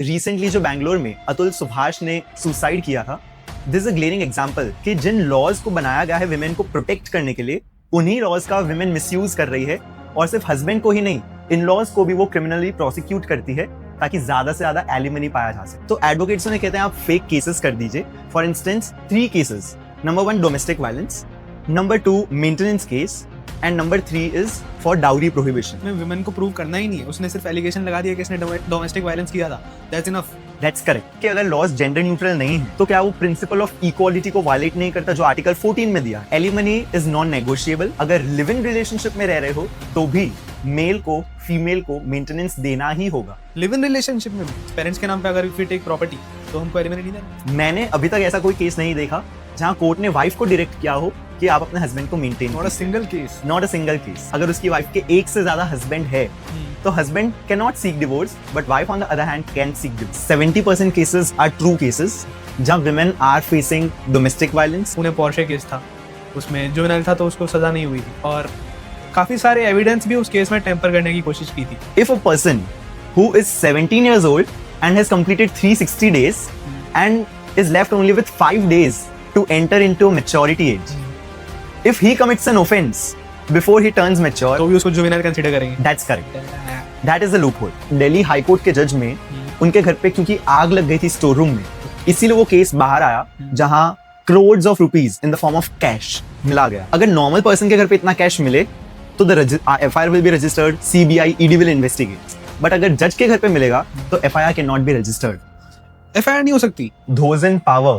Recently जो बैंगलोर में अतुल सुभाष ने सुसाइड किया था, this is a glaring example कि जिन लॉज को बनाया गया है विमेन को प्रोटेक्ट करने के लिए, उन्हीं लॉज का विमेन मिसयूज कर रही है और सिर्फ हस्बैंड को ही नहीं, इन लॉज को भी वो क्रिमिनली प्रोसिक्यूट करती है ताकि ज्यादा से ज्यादा एलिमनी पाया जा सके। तो एडवोकेट्स ने कहते हैं आप फेक केसेस कर दीजिए। For instance 3 cases, number 1 domestic violence, number 2 maintenance case and number 3 is for dowry prohibition. में विमेन को प्रूव करना ही नहीं है, उसने सिर्फ एलिगेशन लगा दिया कि इसने डोमेस्टिक वायलेंस किया था, दैट्स इनफ। दैट्स करेक्ट कि अगर लॉज जेंडर न्यूट्रल नहीं है तो क्या वो प्रिंसिपल ऑफ इक्वालिटी को वायलेट नहीं करता जो आर्टिकल 14 में दिया? Alimony is non negotiable. अगर लिव इन रिलेशनशिप में रह रहे हो तो भी मेल को फीमेल को मेंटेनेंस देना ही होगा। लिव इन रिलेशनशिप में पेरेंट्स के नाम पे अगर वी टेक प्रॉपर्टी तो हमको एलिमनी नहीं देना। मैंने अभी तक ऐसा कोई केस नहीं देखा जहां कोर्ट ने वाइफ को डायरेक्ट किया हो कि आप अपने हस्बैंड को maintain. Not a single case. Not a single case. अगर उसकी वाइफ के एक से ज्यादा हस्बैंड है तो husband can not seek divorce but wife on the other hand can seek divorce. 70% cases are true cases जहां women are facing domestic violence. Pune Porsche case था, उसमें जुवेनाइल था तो उसको सजा नहीं हुई थी और काफी सारे एविडेंस भी उस केस में टेम्पर करने की कोशिश की थी। If a person who is 17 years old and has completed 360 days and is left only with 5 days to enter into maturity age, if he commits an offense before he turns mature, तो भी उसको juvenile consider करेंगे। that's correct. That is a loophole. Delhi high court के जज में उनके घर पे क्योंकि आग लग गई थी स्टोर रूम में, इसीलिए वो केस बाहर आया जहां crores of rupees in the form of cash मिला गया। अगर नॉर्मल पर्सन के घर पे इतना कैश मिले तो the FIR will be registered, CBI, ED will investigate. But अगर जज के घर पे मिलेगा तो FIR cannot be registered. FIR नहीं हो सकती। Those in power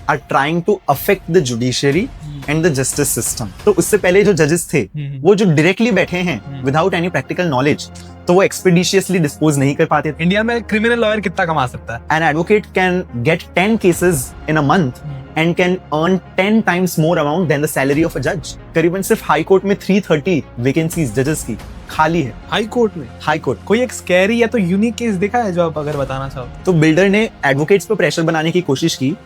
are trying to affect the judiciary and the justice system. तो उससे पहले जो जजेस थे वो जो डायरेक्टली बैठे हैं विदाउट एनी प्रैक्टिकल नॉलेज, तो वो एक्सपेडिशियसली डिस्पोज नहीं कर पाते थे। इंडिया में क्रिमिनल लॉयर कितना कमा सकता है? An advocate can get 10 cases in a month and can earn 10 times more amount than the salary of a judge. करीबन सिर्फ हाई कोर्ट में 330 वैकेंसीज जजेस की खाली है। हाई कोर्ट में हाई कोर्ट कोई एक स्कैरी या तो यूनिक केस देखा है जो आप अगर बताना चाहो? तो बिल्डर ने एडवोकेट्स पर प्रेशर बनाने की कोशिश की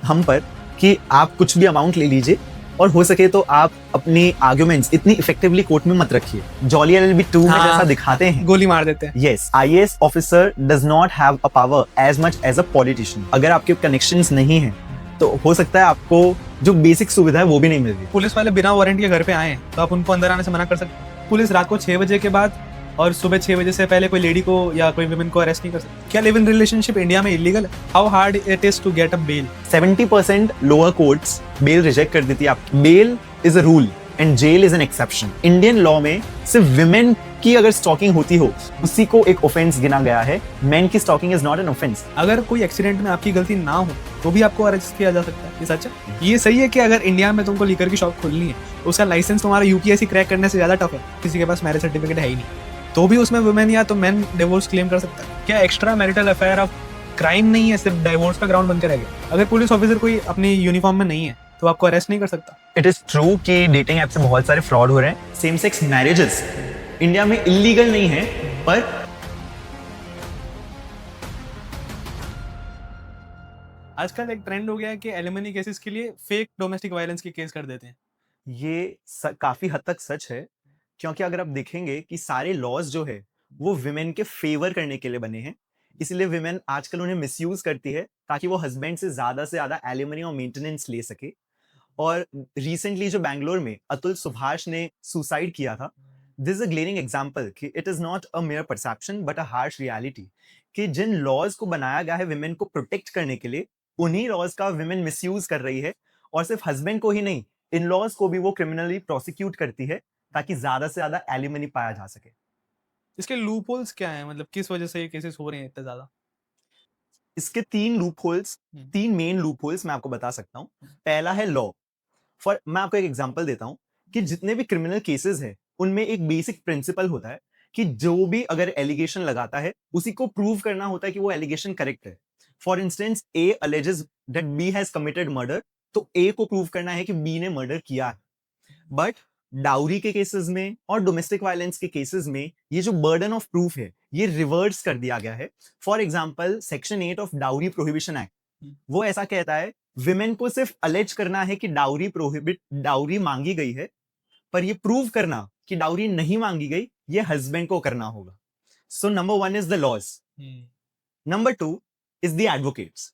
हम पर कि आप कुछ भी अमाउंट ले लीजिए और हो सके तो आप अपनी आर्गुमेंट्स इतनी इफेक्टिवली कोर्ट में मत रखिए। जॉली LLB 2 में जैसा दिखाते हैं, गोली मार देते हैं। Yes, IAS officer does not have a power as much as a politician. अगर आपके कनेक्शंस नहीं हैं तो हो सकता है आपको जो बेसिक सुविधा है वो भी नहीं मिल रही। पुलिस वाले बिना वारंट के घर पे आए हैं तो आप उनको अंदर आने से मना कर सकते हैं। पुलिस रात को 6 बजे के बाद और सुबह 6 बजे से पहले कोई लेडी को या कोई विमेन को अरेस्ट नहीं कर सकती। क्या लिव इन रिलेशनशिप इंडिया में इलीगल है? How hard it is to get a bail? 70% lower courts bail reject कर देती है आपकी। Bail is a rule and jail is an exception. Indian law में सिर्फ विमेन की अगर स्टॉकिंग होती हो उसी को एक ऑफेंस गिना गया है। मेन की stalking is not an offence. अगर कोई एक्सीडेंट में आपकी गलती ना हो तो भी आपको अरेस्ट किया जा सकता है। ये सच है? ये सही है कि अगर इंडिया में तुमको लीकर की शॉप खोलनी है उसका लाइसेंस तुम्हारा UPSC क्रैक करने से ज्यादा टफ है, किसी के पास मैरिज सर्टिफिकेट है ही नहीं, तो भी उसमें वुमेन या तो मैन डिवोर्स क्लेम कर सकता है। क्या extra marital affair of crime नहीं है, सिर्फ डिवोर्स का ग्राउंड बनकर रह गया? अगर पुलिस ऑफिसर कोई अपनी यूनिफॉर्म में नहीं है तो आपको अरेस्ट नहीं कर सकता। इट इज ट्रू कि डेटिंग ऐप से बहुत सारे फ्रॉड हो रहे हैं। सेम सेक्स मैरिजेस इंडिया में इलीगल नहीं है, पर आजकल एक ट्रेंड हो गया है कि एलिमनी केसेस के लिए फेक डोमेस्टिक वायलेंस के केस कर देते हैं। ये काफी हद तक सच है, क्योंकि अगर आप देखेंगे कि सारे लॉज जो है वो विमेन के फेवर करने के लिए बने हैं, इसलिए विमेन आजकल उन्हें मिसयूज करती है ताकि वो हस्बैंड से ज्यादा एलिमनी और मेंटेनेंस ले सके। और रिसेंटली जो बैंगलोर में अतुल सुभाष ने सुसाइड किया था, this is a glaring example कि it is not a mere perception but a harsh reality कि जिन लॉज को बनाया गया है विमेन को प्रोटेक्ट करने के लिए, उन्हीं लॉज का विमेन मिसयूज कर रही है और सिर्फ हस्बैंड को ही नहीं, इन लॉज को भी वो क्रिमिनली प्रोसिक्यूट करती है ताकि ज्यादा से ज्यादा एलिमनी पाया जा सके। इसके लूपहोल्स क्या हैं? मतलब किस वजह से ये केसेस हो रहे हैं इतने ज्यादा? इसके 3 लूपहोल्स, 3 मेन लूपहोल्स मैं आपको बता सकता हूँ। पहला है लॉ। फॉर मैं आपको एक एग्जांपल देता हूँ कि जितने भी क्रिमिनल केसेस हैं उनमें एक बेसिक प्रिंसिपल होता है कि जो भी अगर एलिगेशन लगाता है उसी को प्रूव करना होता है कि वो एलिगेशन करेक्ट है। For instance A alleges that B has committed murder, तो A को प्रूव करना है कि B ने मर्डर किया है। बट डाउरी के केसेस में और डोमेस्टिक वायलेंस के केसेस में ये जो बर्डन ऑफ प्रूफ है ये रिवर्स कर दिया गया है। For example section 8 of dowry prohibition act वो ऐसा कहता है विमेन को सिर्फ अलेज करना है कि डाउरी मांगी गई है, पर ये प्रूव करना कि डाउरी नहीं मांगी गई ये हस्बैंड को करना होगा। So number 1 is the laws. Number 2 is the advocates.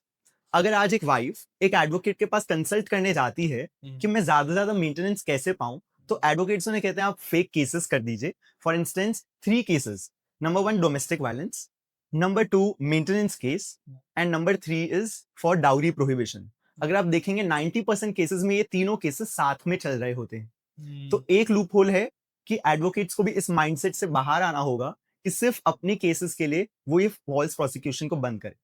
अगर आज एक वाइफ एक एडवोकेट के पास कंसल्ट करने जाती है कि मैं ज्यादा से ज्यादा मेंटेनेंस कैसे पाऊं, तो एडवोकेट्स उन्हें कहते हैं आप फेक केसेस कर दीजिए। For instance 3 cases, number 1 domestic violence, number 2 maintenance case, and number 3 is for dowry prohibition. अगर आप देखेंगे 90% केसेस में ये तीनों केसेस साथ में चल रहे होते हैं। तो एक लूप होल है कि एडवोकेट्स को भी इस माइंडसेट से बाहर आना होगा कि सिर्फ अपने केसेस के लिए वो ये फॉल्स प्रोसिक्यूशन को बंद करे।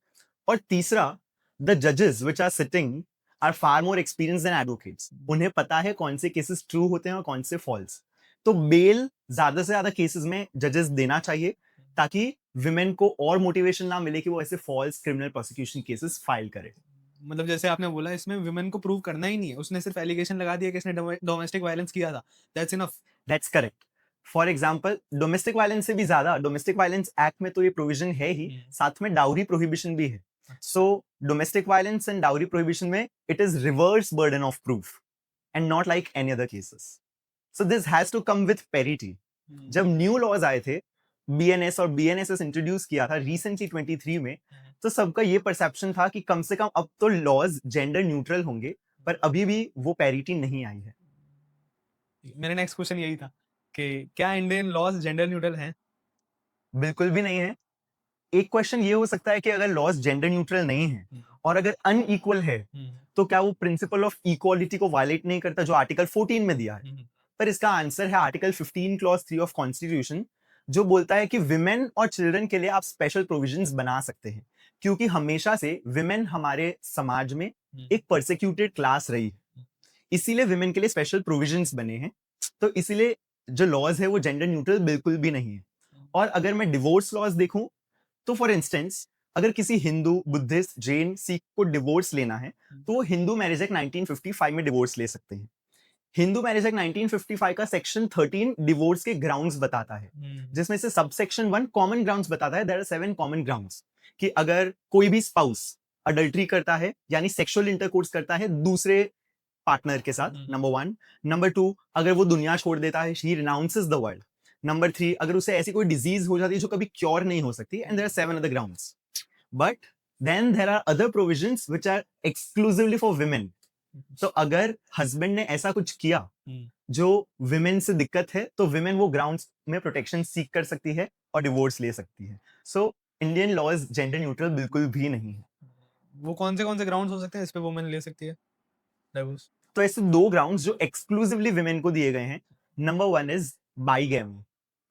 और तीसरा, द जजेस which are sitting are far more experience than advocates. उन्हें पता है कौन से केसेस ट्रू होते हैं और कौन से फॉल्स। तो बेल ज्यादा से ज्यादा केसेस में जजेस देना चाहिए ताकि विमेन को और मोटिवेशन ना मिले कि वो ऐसे false criminal prosecution cases file करे। मतलब जैसे आपने बोला इसमें विमेन को प्रूव करना ही नहीं है, उसने सिर्फ एलिगेशन लगा दिया कि इसने डोमेस्टिक वायलेंस किया था, that's enough. That's correct. For example domestic violence से भी ज्यादा, डोमेस्टिक वायलेंस एक्ट में तो ये प्रोविजन है ही, साथ में डाउरी प्रोहिबिशन भी है। So domestic violence and dowry prohibition में it is reverse burden of proof and not like any other cases. So this has to come with parity. जब न्यू लॉज आए थे, बीएनएस और बीएनएसएस इंट्रोड्यूस किया था recently 23 में, तो सबका ये परसेप्शन था कि कम से कम अब तो लॉज जेंडर न्यूट्रल होंगे, पर अभी भी वो पैरिटी नहीं आई है। मेरा नेक्स्ट क्वेश्चन यही था कि क्या इंडियन लॉज जेंडर न्यूट्रल हैं? बिल्कुल भी नहीं है। एक क्वेश्चन ये हो सकता है कि अगर लॉज जेंडर न्यूट्रल नहीं है और अगर अनइक्वल है, तो क्या वो प्रिंसिपल ऑफ इक्वालिटी को वायलेट नहीं करता जो आर्टिकल 14 में दिया है? पर इसका आंसर है आर्टिकल 15 क्लॉज 3 ऑफ कॉन्स्टिट्यूशन, जो बोलता है कि विमेन और चिल्ड्रन के लिए आप स्पेशल प्रोविजंस बना सकते हैं, क्योंकि हमेशा से विमेन हमारे समाज में एक परसिक्यूटेड क्लास रही है, इसीलिए विमेन के लिए स्पेशल प्रोविजंस बने हैं। तो इसीलिए जो लॉज है वो जेंडर न्यूट्रल बिल्कुल भी नहीं है। और अगर मैं डिवोर्स लॉज देखूं, तो फॉर इंस्टेंस अगर किसी हिंदू, बुद्धिस्ट, जैन, सिख को डिवोर्स लेना है, तो वो हिंदू मैरिज एक्ट 1955 में डिवोर्स ले सकते हैं। हिंदू मैरिज एक्ट 1955 का सेक्शन 13 डिवोर्स के ग्राउंड्स बताता है, जिसमें से सब सेक्शन 1 कॉमन ग्राउंड्स बताता है। देयर आर 7 कॉमन ग्राउंड्स कि अगर कोई भी स्पाउस अडल्ट्री करता है यानी सेक्सुअल इंटरकोर्स करता है दूसरे पार्टनर के साथ, नंबर 1। नंबर 2, अगर वो दुनिया छोड़ देता है, ही रिनाउंसेस द वर्ल्ड। नंबर 3, अगर उसे ऐसी कोई डिजीज हो जाती है जो कभी क्योर नहीं हो सकती, and there are 7 other grounds. But then there are other provisions which are exclusively for women. तो अगर हस्बैंड ने ऐसा कुछ किया जो विमेन से दिक्कत है, तो विमेन वो ग्राउंड्स में प्रोटेक्शन सीख कर सकती है और डिवोर्स ले सकती है। So Indian laws gender neutral बिल्कुल भी नहीं है। वो कौन से ग्राउंड्स हो सकते हैं इस पे वुमेन ले सकती है डिवोर्स? तो ऐसे 2 ग्राउंड्स जो एक्सक्लूसिवली विमेन को दिए गए हैं। Number 1 is bigamy.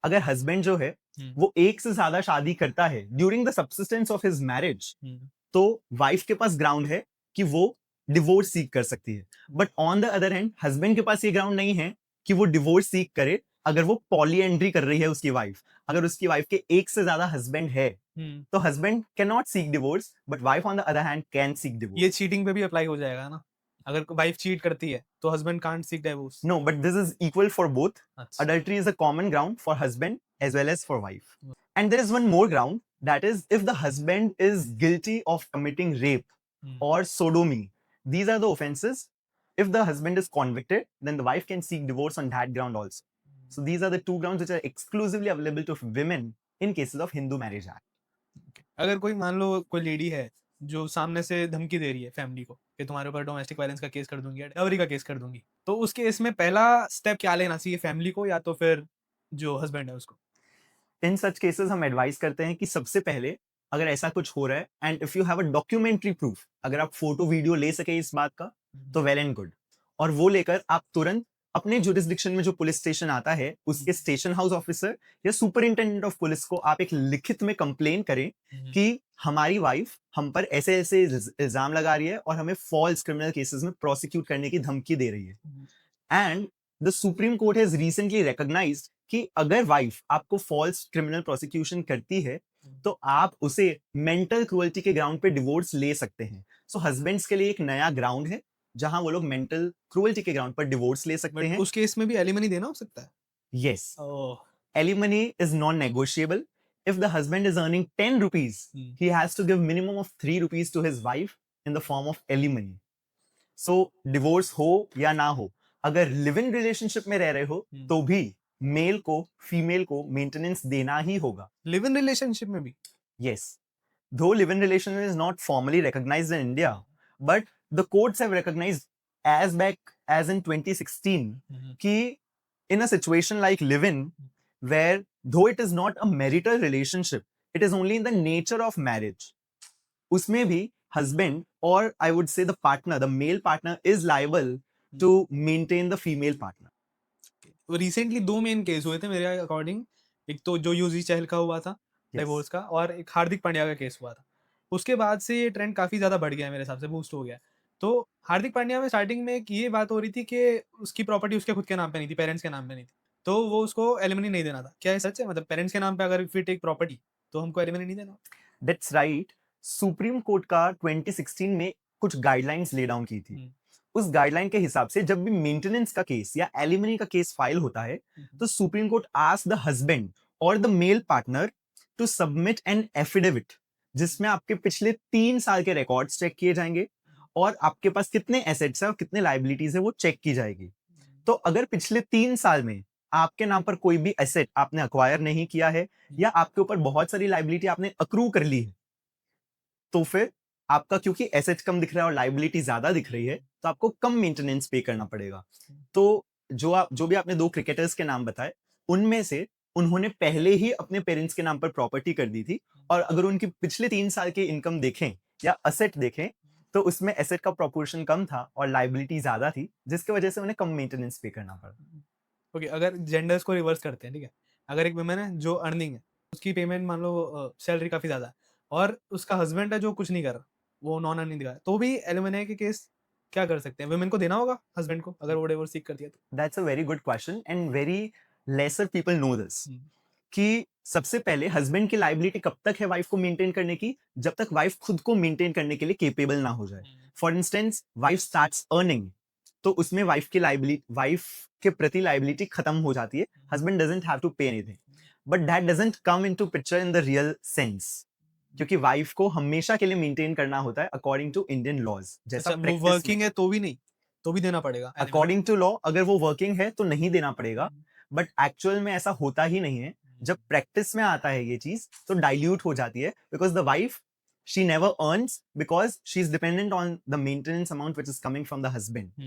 अगर हस्बैंड जो है वो एक से ज्यादा शादी करता है during the subsistence of his marriage, तो वाइफ के पास ग्राउंड है कि वो डिवोर्स सीख कर सकती है। But on the other hand husband के पास ये ग्राउंड नहीं है कि वो डिवोर्स सीख करे अगर वो पॉलीएंड्री कर रही है उसकी वाइफ। अगर उसकी वाइफ के एक से ज्यादा हस्बैंड है, तो husband can not seek divorce, but wife on the other hand can seek divorce. ये चीटिंग पे भी अप्लाई हो जाएगा ना? अगर वाइफ चीट करती है तो husband can't seek divorce? No, but this is equal for both. Adultery is a common ground for husband as well as for wife. And there is one more ground, that is if the husband is guilty of committing rape or sodomy. These are the offenses. If the husband is convicted, then the wife can seek divorce on that ground also. So these are the 2 grounds which are exclusively available to women in cases of Hindu Marriage Act. अगर कोई मान लो कोई lady है जो सामने से धमकी दे रही है फैमिली को कि तुम्हारे ऊपर डोमेस्टिक वायलेंस का केस कर दूंगी या डाउरी का केस कर दूंगी, तो उस केस में पहला स्टेप क्या लेना चाहिए, फैमिली को या तो फिर जो हस्बैंड है उसको? इन सच केसेस हम एडवाइस करते हैं कि सबसे पहले अगर ऐसा कुछ हो रहा है and if you have a documentary proof, अगर आप फोटो वीडियो ले सके इस बात का, तो वेल एंड गुड। और वो लेकर आप तुरंत अपने जुरिस्डिक्शन में जो पुलिस स्टेशन आता है उसके स्टेशन हाउस ऑफिसर या सुपरिंटेंडेंट ऑफ पुलिस को आप एक लिखित में कंप्लेन करें कि हमारी वाइफ हम पर ऐसे ऐसे इल्जाम लगा रही है और हमें फॉल्स क्रिमिनल केसेस में प्रोसिक्यूट करने की धमकी दे रही है। And the Supreme Court has recently recognized कि अगर वाइफ आपको फॉल्स क्रिमिनल प्रोसिक्यूशन करती है, तो आप उसे मेंटल क्रुएल्टी के ग्राउंड पे डिवोर्स ले सकते हैं। सो हस्बैंड्स के लिए एक नया ग्राउंड है जहां वो लोग मेंटल क्रुएल्टी के ग्राउंड पर डिवोर्स ले सकते हैं। उस केस में भी एलिमनी देना हो सकता है? Yes. Alimony is non-negotiable. If the husband is earning 10 rupees, he has to give minimum of 3 rupees to his wife in the form of alimony. So, divorce हो या ना हो, अगर लिव इन रिलेशनशिप में रह रहे हो, तो भी मेल को फीमेल को मेंटेनेंस देना ही होगा। लिव इन रिलेशनशिप में भी? Yes. though live-in relation is not formally recognized in India, but the courts have recognized as back as in 2016 कि in a situation like live-in, where though it is not a marital relationship, it is only in the nature of marriage, उसमें भी husband or I would say the partner, the male partner is liable to maintain the female partner. Recently 2 main case हुए थे मेरे according. एक तो जो UG चहल का हुआ था डिवोर्स का, और एक हार्दिक पांड्या का केस हुआ था। उसके बाद से ये ट्रेंड काफ़ी ज़्यादा बढ़ गया है मेरे हिसाब से, बूस्ट हो गया है। तो हार्दिक पांड्या में स्टार्टिंग में एक ये बात हो रही थी कि उसकी प्रॉपर्टी उसके खुद के नाम पे नहीं थी, पेरेंट्स के नाम पे नहीं थी। तो वो उसको एलिमनी नहीं देना था। क्या ये सच है? मतलब पेरेंट्स के नाम पे अगर इफ वी टेक प्रॉपर्टी तो हमको एलिमनी नहीं देना? That's right. सुप्रीम कोर्ट का 2016 में कुछ गाइडलाइंस ले डाउन की थी। उस गाइडलाइन के हिसाब से जब भी मेंटेनेंस का केस या एलिमनी का केस फाइल होता है, तो Supreme Court ask the husband और the male partner to submit an affidavit, जिसमें आपके पिछले 3 साल के रिकॉर्ड्स चेक किए जाएंगे और आपके पास कितने एसेट्स है और कितने लाइबिलिटीज है वो चेक की जाएगी। तो अगर पिछले 3 साल में आपके नाम पर कोई भी एसेट आपने अक्वायर नहीं किया है या आपके ऊपर बहुत सारी लाइबिलिटी आपने अक्रू कर ली है, तो फिर आपका क्योंकि एसेट कम दिख रहा है और लाइबिलिटी ज्यादा दिख रही है, तो आपको कम मेंटेनेंस पे करना पड़ेगा। तो जो भी आपने 2 क्रिकेटर्स के नाम बताए, उनमें से उन्होंने पहले ही अपने पेरेंट्स के नाम पर प्रॉपर्टी कर दी थी, और अगर उनकी पिछले 3 साल की इनकम देखें या असेट देखें, तो उसमें एसेट का प्रोपोर्शन कम था और लाइबिलिटी ज्यादा थी, जिसकी वजह से उन्हें कम मेंटेनेंस पे करना पड़ा। ओके, अगर जेंडर्स को रिवर्स करते हैं, ठीक है, अगर एक वुमेन है जो अर्निंग है, उसकी पेमेंट मान लो सैलरी काफ़ी ज़्यादा है, और उसका हस्बैंड है जो कुछ नहीं कर रहा, वो नॉन अर्निंग दिखा रहा है, तो भी एलिमनी के केस क्या कर सकते हैं? वुमेन को देना होगा हस्बैंड को अगर वो डिवोर्स सीक करती है तो? That's a very good question and very lesser people know this, कि सबसे पहले हस्बैंड की लाइबिलिटी कब तक है वाइफ को मेंटेन करने की? जब तक वाइफ खुद को मेंटेन करने के लिए केपेबल ना हो जाए। For instance, wife starts earning, तो उसमें वाइफ के प्रति लाइबिलिटी खत्म हो जाती है। Husband doesn't have to pay anything, but that doesn't come into picture in the real sense, क्योंकि वाइफ को हमेशा के लिए मेंटेन करना होता है अकॉर्डिंग टू इंडियन लॉज। जैसा अच्छा, वो वर्किंग है तो भी नहीं, तो भी देना पड़ेगा अकॉर्डिंग टू लॉ, अगर वो वर्किंग है तो नहीं देना पड़ेगा, बट एक्चुअल में ऐसा होता ही नहीं है। जब प्रैक्टिस में आता है ये चीज, तो डाइल्यूट हो जाती है, because the wife she never earns because she's dependent on the maintenance amount which is coming from the husband.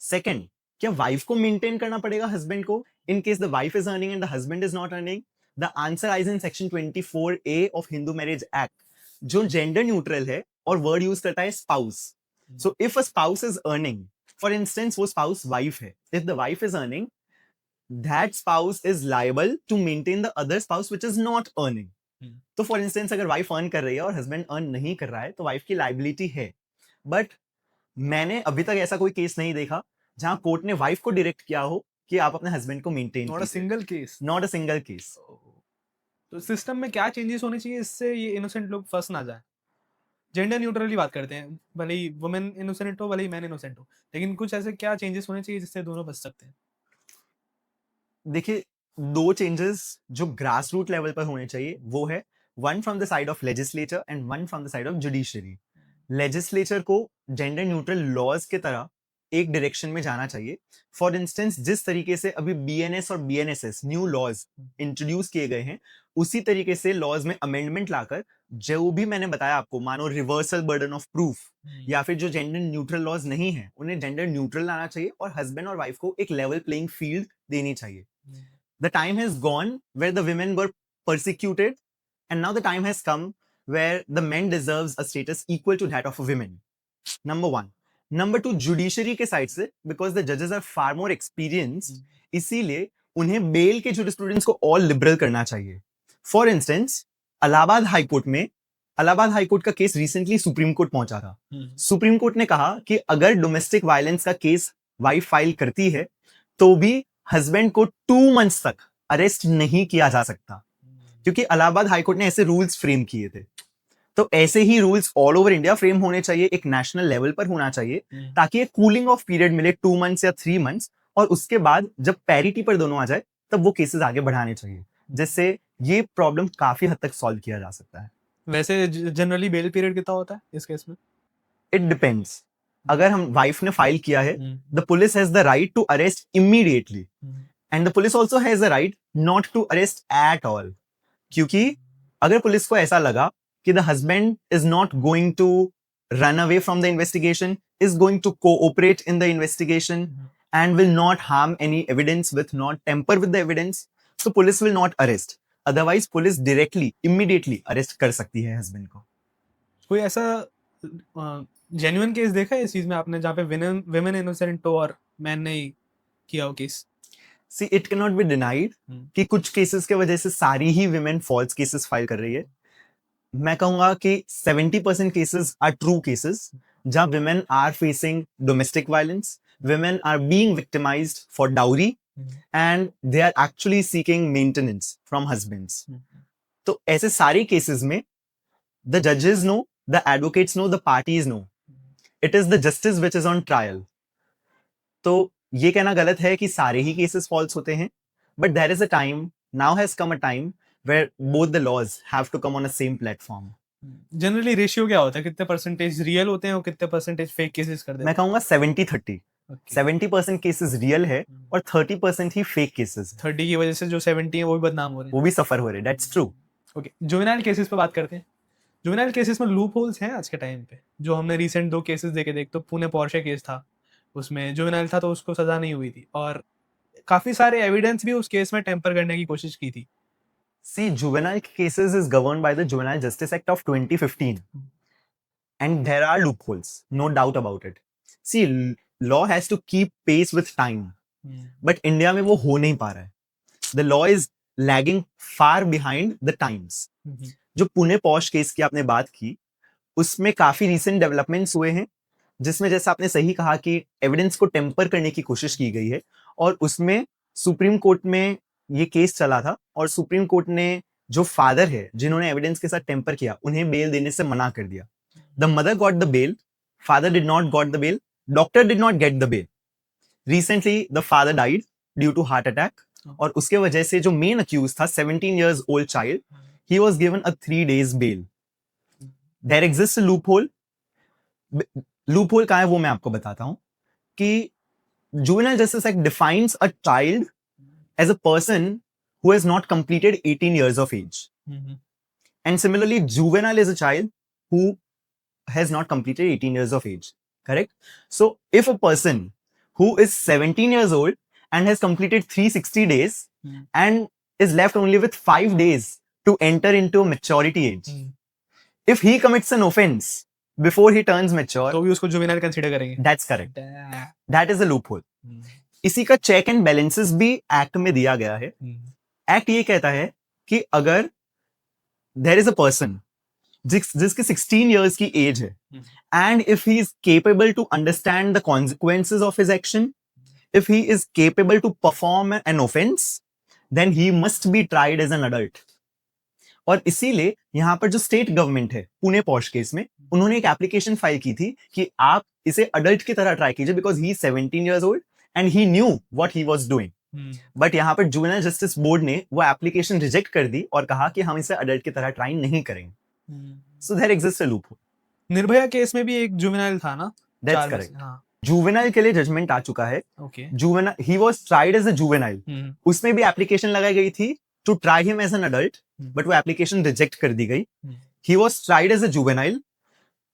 Second, क्या वाइफ को मेंटेन करना पड़ेगा हस्बैंड को in case the wife is earning and the husband is not earning? The answer is in section 24A of Hindu Marriage Act, जो gender neutral है और word use करता है spouse. So if a spouse is earning, for instance वो spouse wife है, if the wife is earning, that spouse is liable to maintain the other spouse which is not earning. तो for instance अगर wife earn कर रही है और husband earn नहीं कर रहा है, तो वाइफ की लाइबिलिटी है। बट मैंने अभी तक ऐसा कोई केस नहीं देखा जहां कोर्ट ने वाइफ को डायरेक्ट किया हो कि आप अपने हस्बैंड को maintain not a single case, not a single case. तो सिस्टम में क्या चेंजेस होने चाहिए इससे ये इनोसेंट लोग फंस ना जाए? जेंडर न्यूट्रली बात करते हैं, भले ही वुमेन इनोसेंट हो भले ही मैन इनोसेंट हो, लेकिन कुछ ऐसे क्या चेंजेस होने चाहिए जिससे दोनों बच सकते हैं? देखिए, 2 चेंजेस जो ग्रास रूट लेवल पर होने चाहिए वो है, one from the side of legislature and one from the side of judiciary. Legislature को जेंडर न्यूट्रल लॉज के तरह एक डायरेक्शन में जाना चाहिए। फॉर इंस्टेंस, जिस तरीके से अभी बीएनएस और बीएनएसएस न्यू लॉज इंट्रोड्यूस किए गए हैं, उसी तरीके से लॉज में अमेंडमेंट लाकर जो भी मैंने बताया आपको, मानो रिवर्सल बर्डन ऑफ प्रूफ, या फिर जो जेंडर न्यूट्रल लॉज नहीं है उन्हें जेंडर न्यूट्रल लाना चाहिए और हस्बैंड और वाइफ को एक लेवल प्लेइंग फील्ड देनी चाहिए। The time has gone where the women were persecuted, and now the time has come where the men deserves a status equal to that of a women. Number 1. Number 2, judiciary के side से, because the judges are far more experienced, इसीलिए उन्हें bell के jurisprudence को और liberal करना चाहिए। For instance, Allahabad high court का केस रिसेंटली सुप्रीम कोर्ट पहुंचा था। सुप्रीम कोर्ट ने कहा कि अगर डोमेस्टिक वायलेंस का केस वाइफ फाइल करती है, तो भी हस्बैंड को 2 मंथ्स तक अरेस्ट नहीं किया जा सकता, क्योंकि इलाहाबाद हाईकोर्ट ने ऐसे रूल्स फ्रेम किए थे। तो ऐसे ही rules all over India frame होने चाहिए, एक नेशनल लेवल पर होना चाहिए, ताकि एक कूलिंग ऑफ पीरियड मिले 2 मंथ्स या 3 मंथ्स, और उसके बाद जब पैरिटी पर दोनों आ जाए तब वो केसेस आगे बढ़ाने चाहिए, जिससे ये प्रॉब्लम काफी हद तक सॉल्व किया जा सकता है। वैसे जनरली बेल पीरियड कितना होता है इस केस में? It depends. अगर हम वाइफ ने फाइल किया है, the police has the right to arrest immediately, and the police also has the right not to arrest at all, क्योंकि अगर पुलिस को ऐसा लगा कि the husband is not going to run away from the investigation, is going to cooperate in the investigation and will not harm any evidence, with not tamper with the evidence, so police will not arrest. Otherwise police directly immediately arrest कर सकती है husband को. कोई ऐसा genuine case देखा है इस चीज में आपने जहाँ पे विमेन इनोसेंट हो और मैन ने ही किया हो case? See, it cannot be denied कि कुछ केसेस के वजह से सारी ही women false cases फाइल कर रही है. मैं कहूंगा कि 70% cases are true cases जहाँ women are facing domestic violence, women are being victimized for dowry and they are actually seeking maintenance from husbands. तो ऐसे सारे cases में the judges know, the advocates know, the parties know. It is the justice which is on trial. तो ये कहना गलत है कि सारे ही केसेस फॉल्स होते हैं, but there is a time, now has come a time where both the laws have to come on a same platform. Generally ratio क्या होता है, कितने परसेंटेज रियल होते हैं और कितने परसेंटेज फेक केसेस कर देते हैं? मैं कहूंगा 70-30. 70% केसेस रियल है और 30% ही फेक केसेस. 30 की वजह से जो 70 है वो भी बदनाम हो रहे हैं, वो भी सफर हो रहे हैं. That's true. Okay, juvenile cases पे बात करते हैं. जुवेनाइल केसेस में लूप होल्स हैं आज के टाइम पे. जो हमने रिसेंट 2 केसेस देख तो पुणे पोर्शे केस था, उसमें जुवेनाइल था तो उसको सजा नहीं हुई थी और काफी सारे एविडेंस भी उस केस में टेम्पर करने की कोशिश की थी. See, juvenile cases is governed by the Juvenile Justice Act of 2015. And there are loopholes, no doubt about it. See, law has to keep pace with time. But India में वो हो नहीं पा रहा है. The law is lagging far behind the times. जो Pune Porsche case की आपने बात की, उसमें काफी रिसेंट डेवलपमेंट्स हुए हैं, जिसमें जैसा आपने सही कहा कि एविडेंस को टेम्पर करने की कोशिश की गई है और उसमें सुप्रीम कोर्ट में ये केस चला था और सुप्रीम कोर्ट ने जो फादर है जिन्होंने एविडेंस के साथ टेम्पर किया उन्हें बेल देने से मना कर दिया. The mother got the bail, father did not got the bail, doctor did not get the bail. Recently the father died due to heart attack और उसके वजह से जो मेन अक्यूज था 17 years old child, he was given a 3 days bail. There exists a loophole. Loophole क्या है वो मैं आपको बताता हूं कि Juvenile Justice Act defines a child as a person who has not completed 18 years of age. And similarly, juvenile is a child who has not completed 18 years of age. Correct? So, if a person who is 17 years old and has completed 360 days and is left only with 5 days to enter into maturity age, if he commits an offense before he turns mature, तो भी उसको juvenile consider करेंगे. that's correct. That is a loophole. इसी का check and balances भी act में दिया गया है. एक्ट ये कहता है कि अगर देयर इज अ पर्सन जिसकी 16 years की एज है and if he is capable to understand the consequences of his action, if he is capable to perform an offence, then he must be tried as an adult. और इसीलिए यहाँ पर जो state government है Pune Porsche case में, उन्होंने एक application file की थी कि आप इसे अडल्ट की तरह ट्राई कीजिए because he 17 years old and he knew what he was doing. But यहाँ पर जुवेनाइल जस्टिस बोर्ड ने वो एप्लीकेशन रिजेक्ट कर दी और कहा कि हम इसे अडल्ट की तरह ट्राई नहीं करेंगे. So there exists a loophole. Nirbhaya case में भी एक जुवेनाइल था ना? That's correct. जुवेनाइल के लिए जजमेंट आ चुका है. Juvenile, he was tried as a juvenile. उसमें भी एप्लीकेशन लगाई गई थी to try him as an adult, but वो एप्लीकेशन रिजेक्ट कर दी गई. He was tried as a juvenile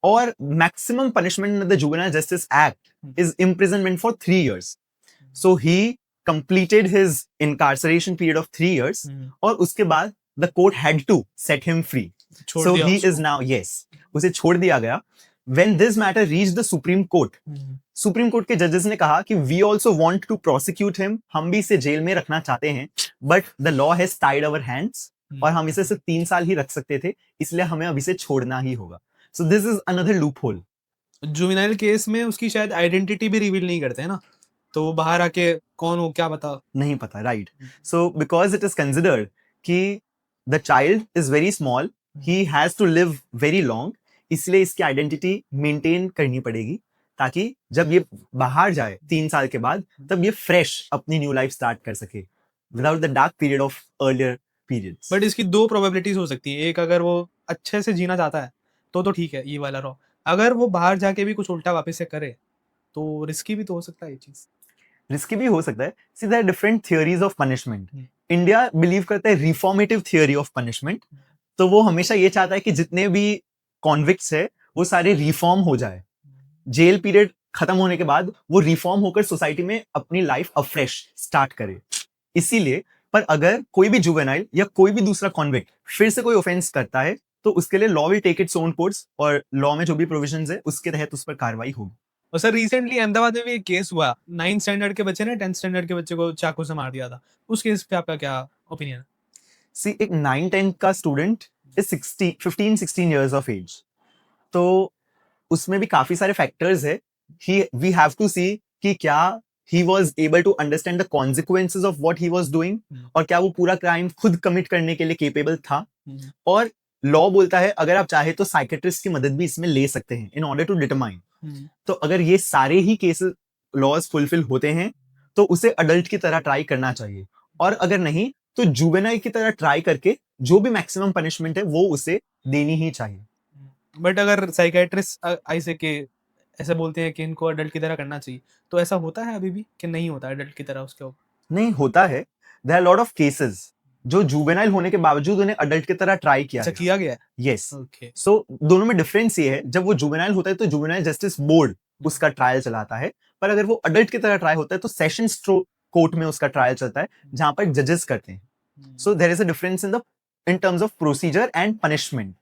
और maximum punishment in the juvenile justice act is imprisonment for 3 years. So he completed his incarceration period of 3 years और उसके बाद the court had to set him free. So he is now, yes, उसे छोड़ दिया गया. When this matter reached the Supreme Court, Supreme Court के judges ने कहा कि we also want to prosecute him, हम भी इसे जेल में रखना चाहते हैं, but the law has tied our hands और हम इसे सिर्फ 3 साल ही रख सकते थे, इसलिए हमें अब इसे छोड़ना ही होगा. So this is another loophole. Juvenile case में उसकी शायद आइडेंटिटी भी रिवील नहीं करते हैं ना, तो वो बाहर आके कौन हो क्या बता नहीं पता. Right. So because it is considered कि the child is very small, he has to live very long, इसलिए इसकी आइडेंटिटी मेंटेन करनी पड़ेगी ताकि जब ये बाहर जाए 3 साल के बाद तब ये फ्रेश अपनी न्यू लाइफ स्टार्ट कर सके without the dark period of earlier periods. But इसकी 2 प्रोबेबिलिटीज हो सकती है. एक, अगर वो अच्छे से जीना चाहता है तो ठीक है, ये वाला रॉ. अगर वो बाहर जाके भी कुछ उल्टा वापस से करे तो रिस्की भी तो हो सकता है ये चीज. रिस्की भी हो सकता है. See there are different theories of punishment. India believe करता है रिफॉर्मेटिव थियरी ऑफ पनिशमेंट. तो वो हमेशा ये चाहता है कि जितने भी कॉन्विक्ट्स है वो सारे रिफॉर्म हो जाए, जेल पीरियड खत्म होने के बाद वो रिफॉर्म होकर सोसाइटी में अपनी लाइफ अफ्रेश स्टार्ट करे। इसीलिए पर अगर कोई भी जुवेनाइल या कोई भी दूसरा कॉन्विक्ट फिर से कोई ऑफेंस करता है तो उसके लिए law will take its own course और लॉ में जो भी प्रोविजंस है उसके तहत उस पर कार्रवाई होगी। और सर रिसेंटली अहमदाबाद में भी एक केस हुआ, 9th स्टैंडर्ड के बच्चे ने 10th स्टैंडर्ड के बच्चे को चाकू से मार दिया था। उस केस पे आपका क्या ओपिनियन है? सी एक 9-10 का student is 15-16 years of age, तो उसमें भी काफी सारे फैक्टर्स है। वी हैव टू सी कि क्या he was able to understand the consequences of what he was doing और क्या वो पूरा क्राइम खुद कमिट करने के लिए केपेबल था। और लॉ बोलता है अगर आप चाहे तो साइकेट्रिस्ट की मदद भी इसमें ले सकते हैं इन ऑर्डर टू डिटरमाइन। तो अगर ये सारे ही केसेस लॉज फुलफिल होते हैं तो उसे अडल्ट की तरह ट्राई करना चाहिए, और अगर नहीं तो जुवेनाइल की तरह ट्राई करके जो भी मैक्सिमम पनिशमेंट है वो उसे देनी ही चाहिए। बट अगर साइकेट्रिस्ट ऐसे के ऐसे बोलते हैं कि इनको अडल्ट की तरह करना चाहिए, तो ऐसा होता है अभी भी कि नहीं होता अडल्ट की तरह उसके ऊपर? नहीं होता है, there are lot of cases जो जुवेनाइल होने के बावजूद उन्हें अडल्ट की तरह ट्राई किया किया गया है। Yes okay. सो दोनों में डिफरेंस ये है, जब वो जुवेनाइल होता है तो जुवेनाइल जस्टिस बोर्ड उसका ट्रायल चलाता है, पर अगर वो अडल्ट की तरह ट्राई होता है तो सेशन कोर्ट में उसका ट्रायल चलता है जहां पर जजेस करते हैं। So there is a difference in terms of procedure and punishment.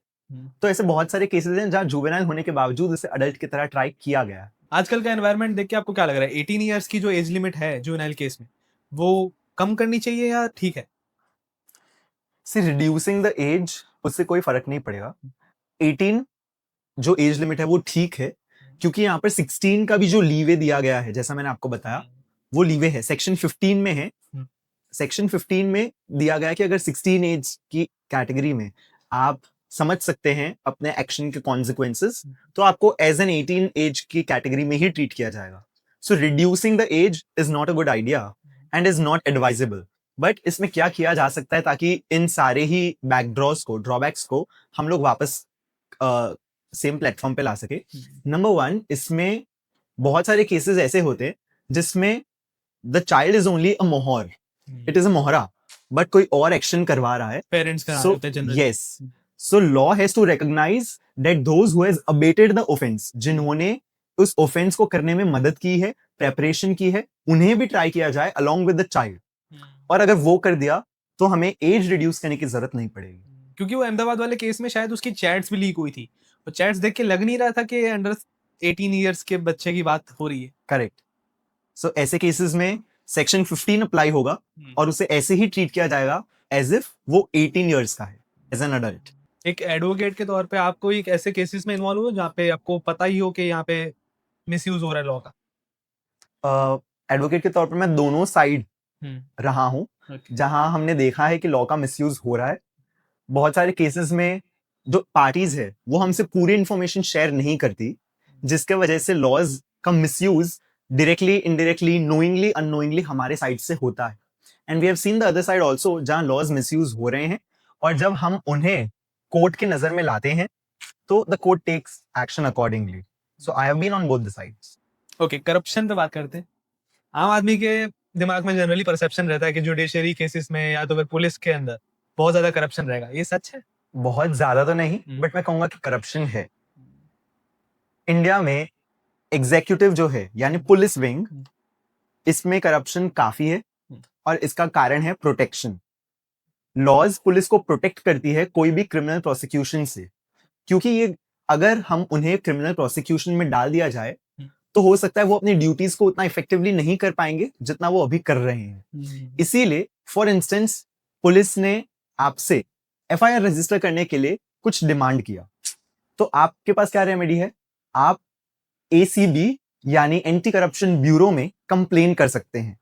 तो ऐसे बहुत सारे केसेस हैं जहां जुवेनाइल होने के बावजूद उसे अडल्ट की तरह ट्राई किया गया। आजकल का एनवायरनमेंट देख के आपको क्या लग रहा है, 18 इयर्स की जो एज लिमिट है जुवेनाइल केस में वो कम करनी चाहिए या ठीक है? सी रिड्यूसिंग द एज उससे कोई फर्क नहीं पड़ेगा। 18 जो एज लिमिट है वो ठीक है, क्योंकि यहाँ पर 16 का भी जो लीवे दिया गया है जैसा मैंने आपको बताया वो लीवे है सेक्शन 15 में है। सेक्शन 15 में दिया गया है कि अगर 16 एज की कैटेगरी में आप समझ सकते हैं अपने एक्शन के कॉन्सिक्वेंसेस तो आपको एज एन 18 एज की कैटेगरी में ही ट्रीट किया जाएगा। So reducing the age is not a good idea and is not advisable. But इसमें क्या किया जा सकता है ताकि इन सारे ही ड्रॉबैक्स को हम लोग वापस सेम प्लेटफॉर्म पे ला सके। नंबर 1, इसमें बहुत सारे केसेस ऐसे होते हैं जिसमें the child is only a मोहर, इट इज अ मोहरा, बट कोई और एक्शन करवा रहा है, पेरेंट्स का so yes, so law has to recognize that those who has abated the offense, जिन्होंने उस ऑफेंस को करने में मदद की है, प्रेपरेशन की है, उन्हें भी ट्राई किया जाए along with the child। और अगर वो कर दिया तो हमें एज रिड्यूस करने की जरूरत नहीं पड़ेगी। क्योंकि वो अहमदाबाद वाले केस में शायद उसकी चैट्स भी लीक हुई थी, और चैट्स देख के लग नहीं रहा था कि अंडर 18 इयर्स के बच्चे की बात हो रही है। करेक्ट। सो ऐसे केसेस में सेक्शन 15 अप्लाई होगा और उसे ऐसे ही ट्रीट किया जाएगा एज इफ वो 18 इयर्स का है एज एन अडल्ट। एक एडवोकेट के तौर पे आपको एक ऐसे केसेस में इन्वॉल्व हो जहाँ पे आपको पता ही हो कि यहाँ पे मिसयूज हो रहा है लॉ का? एडवोकेट के तौर पर मैं दोनों साइड रहा हूँ, जहां हमने देखा है कि लॉ का मिसयूज हो रहा है। बहुत सारे केसेस में जो पार्टीज है वो हमसे पूरी इंफॉर्मेशन शेयर नहीं करती, जिसके वजह से लॉज का misuse directly, indirectly, knowingly, unknowingly हमारे साइड से होता है। And we have seen the other side also जहां लॉज मिसयूज हो रहे हैं, और जब हम उन्हें कोर्ट की नजर में लाते हैं तो the court takes action accordingly. So I have been on both the sides. Okay, corruption पे बात करते हैं। आम आदमी के दिमाग में जनरली परसेप्शन रहता है कि जुडिशरी केसेस में या तो फिर पुलिस के अंदर बहुत ज्यादा करप्शन रहेगा, ये सच है? बहुत ज्यादा तो नहीं, बट मैं कहूंगा कि करप्शन है। इंडिया में एग्जीक्यूटिव जो है यानी पुलिस विंग, इसमें करप्शन काफी है, और इसका कारण है प्रोटेक्शन। लॉज पुलिस को प्रोटेक्ट करती है कोई भी क्रिमिनल प्रोसिक्यूशन से, क्योंकि ये अगर हम उन्हें क्रिमिनल प्रोसिक्यूशन में डाल दिया जाए तो हो सकता है वो अपनी ड्यूटीज को उतना इफेक्टिवली नहीं कर पाएंगे जितना वो अभी कर रहे हैं। इसीलिए फॉर इंस्टेंस पुलिस ने आपसे एफआईआर रजिस्टर करने के लिए कुछ डिमांड किया, तो आपके पास क्या रेमेडी है? आप एसीबी यानी एंटी करप्शन ब्यूरो में कंप्लेन कर सकते हैं।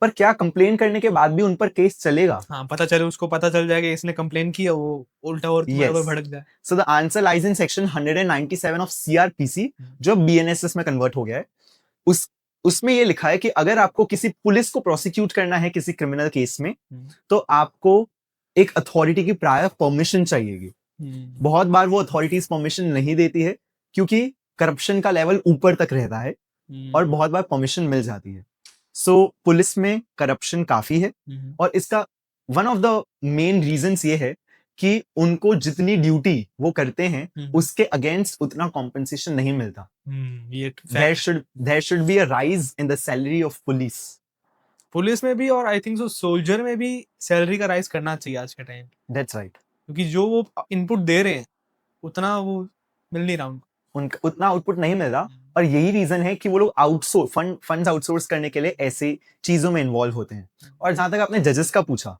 पर क्या कंप्लेन करने के बाद भी उन पर केस चलेगा? हाँ, पता चल जाएगा इसने कंप्लेन किया, वो उल्टा और भड़क जाए। So the answer lies in section 197 of CrPC, जो बीएनएसएस में कन्वर्ट हो गया है। उसमें ये लिखा है कि अगर आपको किसी पुलिस को प्रोसिक्यूट करना है किसी क्रिमिनल केस में, तो आपको एक अथॉरिटी की प्रायर परमिशन चाहिएगी। बहुत बार वो अथॉरिटीज परमिशन नहीं देती है क्योंकि करप्शन का लेवल ऊपर तक रहता है, और बहुत बार परमिशन मिल जाती है। सो पुलिस में करप्शन काफी है, और इसका one of the main reasons ये है कि उनको जितनी ड्यूटी वो करते हैं हम्म। उसके अगेंस्ट उतना कॉम्पेंसेशन नहीं मिलता. ये There should be a rise in the salary of police. Police में भी और आई थिंक सो सोल्जर में भी सैलरी का राइज करना चाहिए आज के टाइम, That's right. क्योंकि जो वो इनपुट दे रहे हैं उतना वो मिल नहीं रहा उनको. उनका उतना आउटपुट नहीं मिल रहा, और यही रीजन है कि वो लोग आउटसोर्स फंड्स आउटसोर्स करने के लिए ऐसी चीजों में इन्वॉल्व होते हैं. और जहां तक आपने जजेस का पूछा,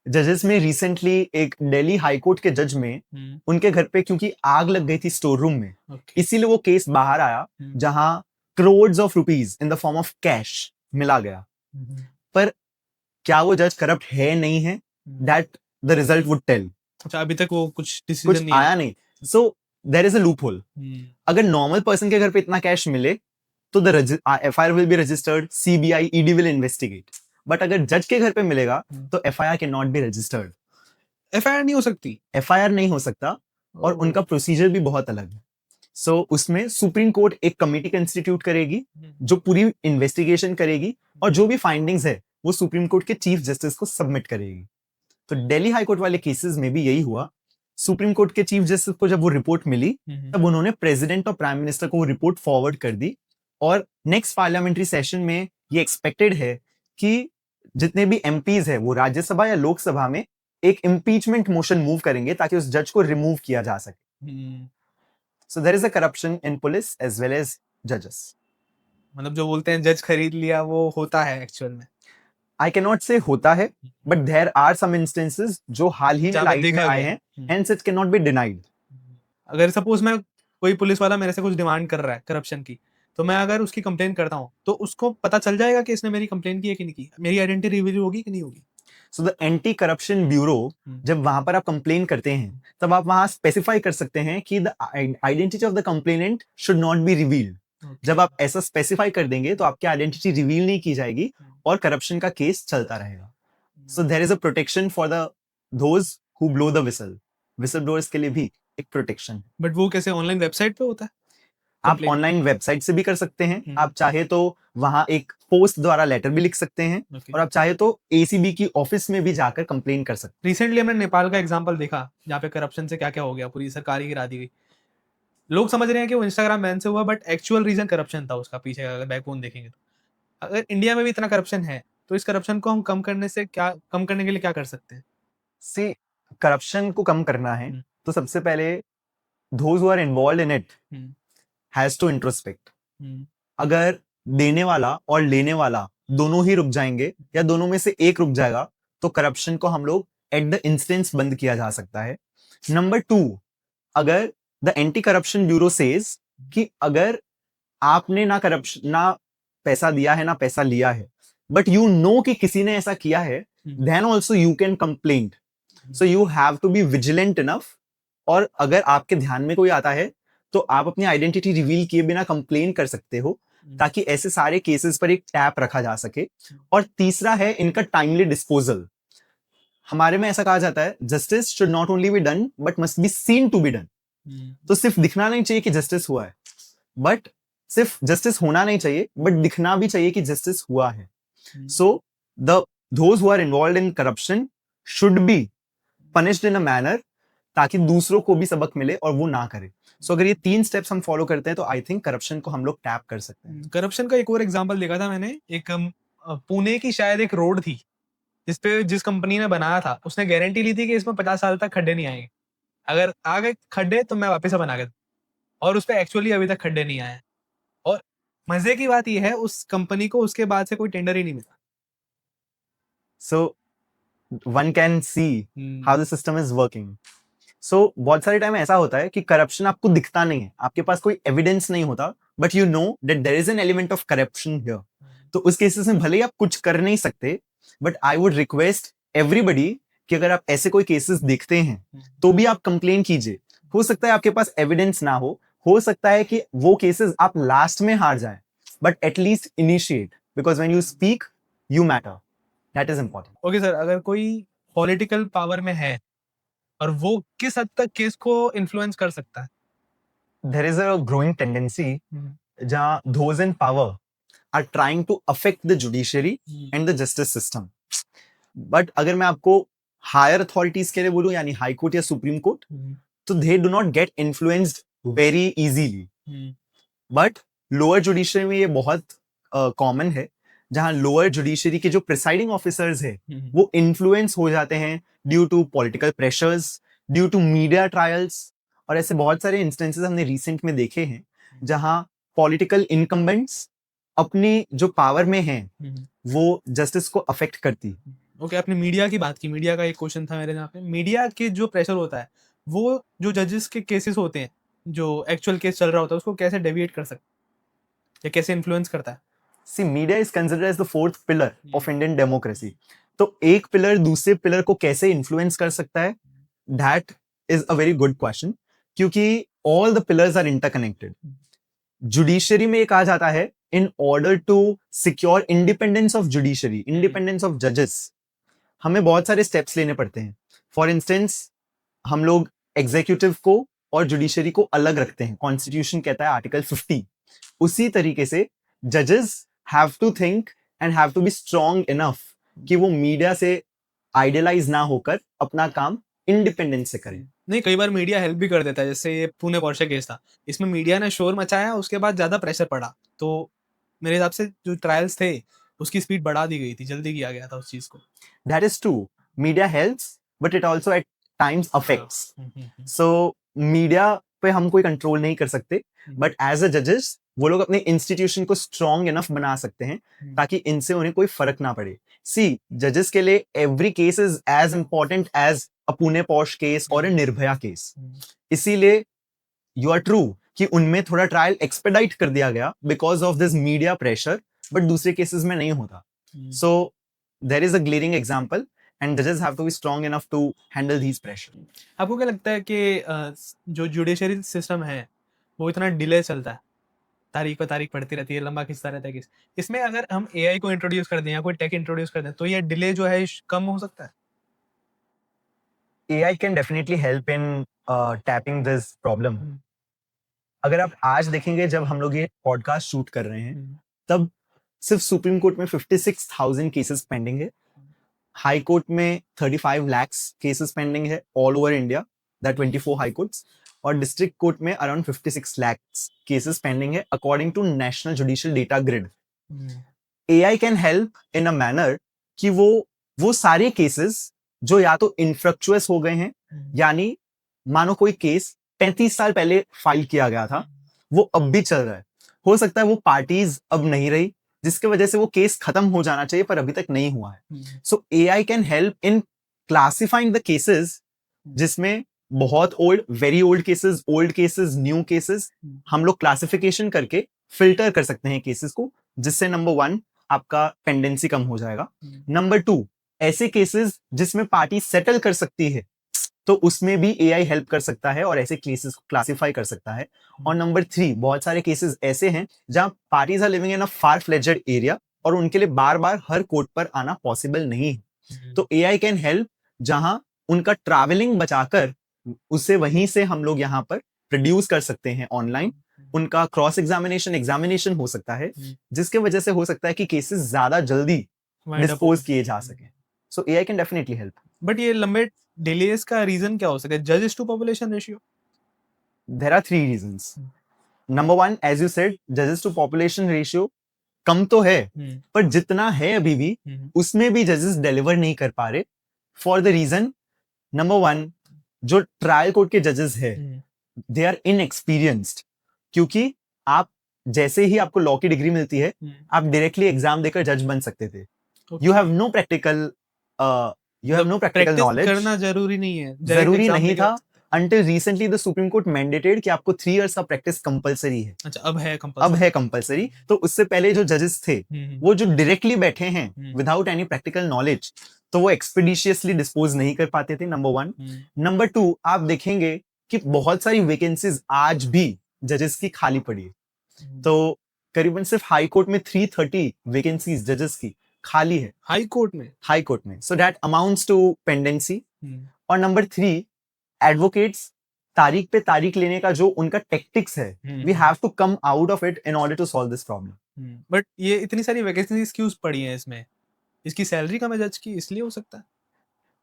जजेस में रिसेंटली एक दिल्ली हाई कोर्ट के जज में उनके घर पे क्योंकि आग लग गई थी स्टोर रूम में, इसीलिए वो केस बाहर आया जहां crores of rupees in the form of cash मिला गया. पर क्या वो जज करप्ट है नहीं है, that the result would tell. अच्छा, अभी तक वो कुछ डिसीजन नहीं आया नहीं. So there is a loophole. अगर नॉर्मल पर्सन के घर पे इतना कैश मिले तो the FIR will be registered, CBI ED will investigate. But अगर जज के घर पे मिलेगा तो FIR can not be registered. FIR नहीं हो सकती, एफआईआर नहीं हो सकता, और उनका प्रोसीजर भी बहुत अलग है. सो उसमें सुप्रीम कोर्ट एक कमेटी कंस्टिट्यूट करेगी जो पूरी इन्वेस्टिगेशन करेगी, और जो भी फाइंडिंग्स है वो सुप्रीम कोर्ट के चीफ जस्टिस को सबमिट करेगी. तो दिल्ली हाई कोर्ट वाले केसेस में भी यही हुआ. सुप्रीम कोर्ट के चीफ जस्टिस को जब वो रिपोर्ट मिली तब उन्होंने प्रेसिडेंट और प्राइम मिनिस्टर को वो रिपोर्ट फॉरवर्ड कर दी, और नेक्स्ट पार्लियामेंट्री सेशन में ये एक्सपेक्टेड है कि जितने भी एमपीज है वो राज्यसभा या लोकसभा में एक इम्पीचमेंट मोशन मूव करेंगे ताकि उस जज को रिमूव किया जा सके. So there is a corruption in police as well as जजेस. मतलब जो बोलते हैं जज खरीद लिया, वो होता है एक्चुअल में? I cannot say होता है, but there are some instances जो हाल ही में लाइट में आए हैं, hence it cannot be denied. अगर सपोज मैं कोई पुलिस वाला मेरे से कुछ डिमांड कर रहा है करप्शन की, तो मैं अगर उसकी कंप्लेन करता हूँ तो उसको पता चल जाएगा कि इसने मेरी कंप्लेन की है कि नहीं की, मेरी आइडेंटिटी रिवील होगी कि नहीं होगी? So the anti corruption bureau जब वहां पर आप कंप्लेन करते हैं तब आप वहां स्पेसिफाई कर सकते हैं कि the identity of the complainant should not be revealed. जब आप ऐसा स्पेसिफाई कर देंगे तो आपकी आइडेंटिटी रिवील नहीं की जाएगी और करप्शन का केस चलता रहेगा. So there is a protection for the those who blow the whistle. Whistle blowers के लिए भी एक प्रोटेक्शन. बट वो कैसे, ऑनलाइन वेबसाइट पे होता है? आप ऑनलाइन वेबसाइट से भी कर सकते हैं, आप चाहे तो वहां एक पोस्ट द्वारा लेटर भी लिख सकते हैं, और आप चाहे तो एसीबी की ऑफिस में भी जाकर कंप्लेन कर सकते हैं. रिसेंटली हमने नेपाल का एग्जांपल देखा जहाँ पे करप्शन से क्या क्या हो गया, पूरी सरकार ही गिरा दी गई. लोग समझ रहे हैं कि वो इंस्टाग्राम बैन से हुआ, बट एक्चुअल रीजन करप्शन था उसका पीछे, अगर बैकबोन देखेंगे तो. अगर इंडिया में भी इतना करप्शन है तो इस करप्शन को हम कम करने के लिए क्या कर सकते हैं? सी करप्शन को कम करना है तो सबसे पहले those who are involved in it has to introspect. अगर देने वाला और लेने वाला दोनों ही रुक जाएंगे या दोनों में से एक रुक जाएगा तो करप्शन को हम लोग एट द इंस्टेंस बंद किया जा सकता है. नंबर 2, अगर the anti corruption bureau says कि अगर आपने ना पैसा दिया है ना पैसा लिया है, बट यू नो कि किसी ने ऐसा किया है, then also you can complain. So you have to be vigilant enough, और अगर आपके ध्यान में कोई आता है तो आप अपनी आइडेंटिटी रिवील किए बिना कंप्लेन कर सकते हो, ताकि ऐसे सारे केसेस पर एक टैप रखा जा सके. और तीसरा है इनका टाइमली डिस्पोजल. हमारे में ऐसा कहा जाता है justice should not only be done but must be seen to be done. तो सिर्फ दिखना नहीं चाहिए कि जस्टिस हुआ है, बट सिर्फ जस्टिस होना नहीं चाहिए बट दिखना भी चाहिए कि जस्टिस हुआ है. सो those who are involved in corruption should be punished in a manner ताकि दूसरों को भी सबक मिले और वो ना करे. सो अगर ये 3 स्टेप्स हम फॉलो करते हैं तो आई थिंक करप्शन को हम लोग टैप कर सकते हैं. करप्शन का एक और एग्जांपल देखा था मैंने, एक पुणे की शायद एक रोड थी जिस कंपनी ने बनाया था, उसने गारंटी ली थी कि इसमें 50 साल तक खड्डे नहीं आएंगे, अगर आ गए खड्डे तो मैं वापस से बना के दूं, और उस पर एक्चुअली अभी तक खड्डे नहीं आए. और मजे की बात यह है उस कंपनी को उसके बाद से कोई टेंडर ही नहीं मिला. So one can see how the system is working. So बहुत सारे टाइम ऐसा होता है कि करप्शन आपको दिखता नहीं है, आपके पास कोई एविडेंस नहीं होता, but you know that there is an element of corruption here. तो उस केसेस में भले ही आप कुछ कर नहीं सकते, but I would request everybody कि अगर आप ऐसे कोई केसेस देखते हैं तो भी आप कंप्लेन कीजिए. हो सकता है आपके पास एविडेंस ना हो सकता है कि वो केसेस आप लास्ट में हार जाएं, but at least initiate, because when you speak you matter. That is important. Okay sir, अगर कोई पॉलिटिकल पावर में है और वो किस हद तक केस को इन्फ्लुएंस कर सकता है? There is a growing tendency जहां those in power are trying to affect the judiciary and the justice system. But अगर मैं आपको हायर अथॉरिटीज के लिए बोलूं यानी हाई कोर्ट या सुप्रीम कोर्ट, तो they do not get influenced very easily, but lower judiciary में ये बहुत कॉमन है, जहां लोअर जुडिशरी के जो प्रिसाइडिंग ऑफिसर्स है वो इन्फ्लुएंस हो जाते हैं due to political pressures, due to media trials, और ऐसे बहुत सारे इंस्टेंसेस हमने रिसेंट में देखे हैं जहां पॉलिटिकल इनकम्बेंट्स अपनी जो पावर में हैं वो जस्टिस को अफेक्ट करती। ओके, आपने मीडिया की बात की, मीडिया का एक क्वेश्चन था मेरे यहाँ पे। मीडिया के जो प्रेशर होता है वो जो जजेस के केसेस होते हैं, जो एक्चुअल केस चल रहा होता है, उसको कैसे डेविएट कर सकता है या कैसे इन्फ्लुएंस करता है? See media is considered as the fourth pillar of Indian democracy. तो एक पिलर दूसरे पिलर को कैसे इन्फ्लुएंस कर सकता है, that is a very good question, क्योंकि all the pillars are interconnected. Judiciary में एक आ जाता है, in order to secure independence of judiciary, independence of जजेस, हमें बहुत सारे स्टेप्स लेने पड़ते हैं। फॉर इंस्टेंस हम लोग एग्जीक्यूटिव को और जुडिशरी को अलग रखते हैं, कॉन्स्टिट्यूशन कहता है आर्टिकल 50। उसी तरीके से जजेस have to think and have to be strong enough कि वो मीडिया से आइडियलाइज ना होकर अपना काम इंडिपेंडेंस से करें। नहीं, कई बार मीडिया हेल्प भी कर देता है, जैसे ये पुणे पोर्शे केस था, इसमें मीडिया ने शोर मचाया, उसके बाद ज्यादा प्रेशर पड़ा, तो मेरे हिसाब से जो ट्रायल्स थे उसकी स्पीड बढ़ा दी गई थी, जल्दी किया गया था उस चीज को। That is true. Media helps, but it also at times affects. So media पे हम कोई कंट्रोल नहीं कर सकते, बट एज अ जजेस वो लोग अपने इंस्टीट्यूशन को स्ट्रॉन्ग इनफ बना सकते हैं ताकि इनसे उन्हें कोई फर्क ना पड़े। सी जजेस के लिए every case is as important as a Pune Porsche case और अ निर्भया केस। इसीलिए यू आर ट्रू कि उनमें थोड़ा ट्रायल एक्सपेडाइट कर दिया गया because of this media pressure, but दूसरे केसेस में नहीं होता। सो there is a glaring example and judges have to be strong enough to handle these pressure. आपको क्या लगता है कि जो जुडिशरी सिस्टम है वो इतना डिले चलता है, तारीख पे तारीख पड़ती रहती है, लंबा खिंचता रहता है केस, इसमें अगर हम एआई को इंट्रोड्यूस कर दें या कोई टेक इंट्रोड्यूस कर दें तो ये डिले जो है कम हो सकता है? AI can definitely help in tapping this problem. अगर आप आज देखेंगे जब हम लोग ये पॉडकास्ट शूट कर रहे हैं तब सिर्फ सुप्रीम कोर्ट में 56,000 केसेस पेंडिंग है, हाई कोर्ट में 35 lakhs केसेस पेंडिंग है all over India, that 24 high courts, और डिस्ट्रिक्ट कोर्ट में अराउंड 56 lakhs केसेस पेंडिंग है according to national judicial data grid. AI can help in a manner कि वो सारे cases जो या तो इनफ्रक्चुअस हो गए हैं, यानी मानो कोई केस 35 साल पहले फाइल किया गया था वो अब भी चल रहा है, हो सकता है वो पार्टीज अब नहीं रही जिसके वजह से वो केस खत्म हो जाना चाहिए पर अभी तक नहीं हुआ है। सो AI can help in classifying the cases जिसमें बहुत very old cases, new cases, हम लोग क्लासिफिकेशन करके फिल्टर कर सकते हैं केसेस को, जिससे नंबर 1 आपका पेंडेंसी कम हो जाएगा, नंबर 2 ऐसे केसेस जिसमें पार्टी सेटल कर सकती है तो उसमें भी AI हेल्प कर सकता है और ऐसे केसेस को क्लासिफाई कर सकता है, और नंबर 3 बहुत सारे केसेस ऐसे हैं जहां parties are living in a far fledged area और उनके लिए बार बार हर कोर्ट पर आना पॉसिबल नहीं है, तो AI कैन हेल्प जहां उनका ट्रैवलिंग बचाकर उसे वहीं से हम लोग यहाँ पर प्रोड्यूस कर सकते हैं ऑनलाइन, उनका क्रॉस एग्जामिनेशन हो सकता है जिसके वजह से हो सकता है कि केसेस ज्यादा जल्दी डिस्पोज किए जा सके। सो AI can definitely help. But ये लंबे डिलेस का रीजन क्या हो सकता है? जजेस to population ratio? There are 3 reasons. Number 1, as you said, judges to population ratio कम तो है, पर जितना है अभी भी उसमें भी जजेस डिलीवर नहीं कर पा रहे फॉर द रीजन, नंबर 1 जो ट्रायल कोर्ट के जजेस है दे आर इनएक्सपीरियंस्ड, क्योंकि आप जैसे ही आपको लॉ की डिग्री मिलती है आप डायरेक्टली एग्जाम देकर जज बन सकते थे, you have no practical knowledge, करना जरूरी नहीं है, जरूरी नहीं था until recently the Supreme Court mandated कि आपको 3 years का प्रैक्टिस कंपलसरी है। अच्छा, अब है कंपलसरी। तो उससे पहले जो जजेस थे वो जो डायरेक्टली बैठे हैं विदाउट एनी प्रैक्टिकल नॉलेज, तो वो एक्सपीडिशियसली डिस्पोज नहीं कर पाते थे, नंबर 1। नंबर 2 आप देखेंगे कि बहुत सारी वैकेंसीज आज भी जजेस की खाली पड़ी है, तो करीबन सिर्फ हाई कोर्ट में 330 वैकेंसीज जजेस की खाली है, हाई कोर्ट में, so that amounts to pendency. और नंबर 3 एडवोकेट्स तारीख पे तारीख लेने का जो उनका टेक्टिक्स है, we have to come out of it in order to solve this problem. But ये इतनी सारी वैकेंसीज क्यों पड़ी हैं इसमें? इसकी सैलरी कम है जज की, इसलिए हो सकता है?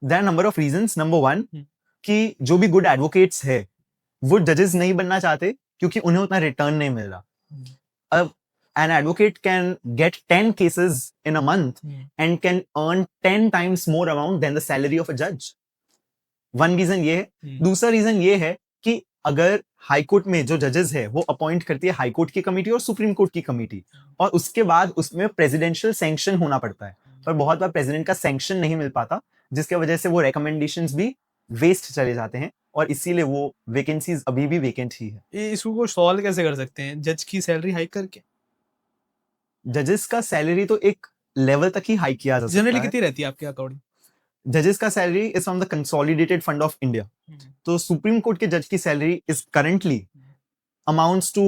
There are number of reasons. Number 1 कि जो भी गुड एडवोकेट्स है वो जजेस नहीं बनना चाहते क्योंकि उन्हें उतना रिटर्न नहीं मिल रहा. अब an advocate can get 10 cases in a month and can earn 10 times more amount than the salary of a judge. One reason ये है. दूसरा रीजन ये है कि अगर हाई कोर्ट में जो जजेस है वो अपॉइंट करती है हाई कोर्ट की कमेटी और सुप्रीम कोर्ट की कमेटी, और उसके बाद उसमें प्रेसिडेंशियल सैंक्शन होना पड़ता है, पर बहुत बार प्रेसिडेंट का सैंक्शन नहीं मिल पाता, जिसके वजह से वो रिकमेंडेशंस भी वेस्ट चले जाते हैं, और इसीलिए वो वैकेंसीज अभी भी वैकेंट ही है. ये इसको सॉल्व कैसे कर सकते हैं? जज की सैलरी हाइक करके? जजेस का सैलरी तो एक लेवल तक ही हाइक किया जा सकता जनरली है. कितनी रहती है आपके अकॉर्डिंग? जजेस का salary is from the consolidated fund of India. तो सुप्रीम कोर्ट के जज की salary is currently amounts to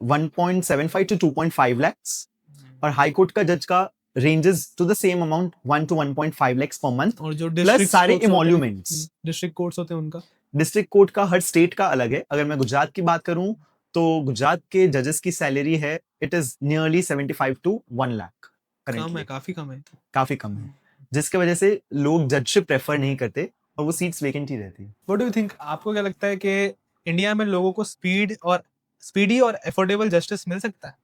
1.75 to 2.5 lakhs, और हाई कोर्ट का जज का ranges to the same amount 1 to 1.5 lakhs per month, और जो प्लस सारे इमोल्यूमेंट्स. डिस्ट्रिक्ट कोर्ट्स होते हैं उनका? डिस्ट्रिक्ट कोर्ट का हर स्टेट का अलग है. अगर मैं गुजरात की बात करूं तो गुजरात के जजेस की सैलरी है it is nearly 75 to 1 lakh. कम है, काफी कम है. काफी कम है, जिसके वजह से लोग जजशिप प्रेफर नहीं करते और वो सीट्स वेकेंट ही रहती है. व्हाट डू यू थिंक, आपको क्या लगता है कि इंडिया में लोगों को स्पीडी और अफोर्डेबल जस्टिस मिल सकता है?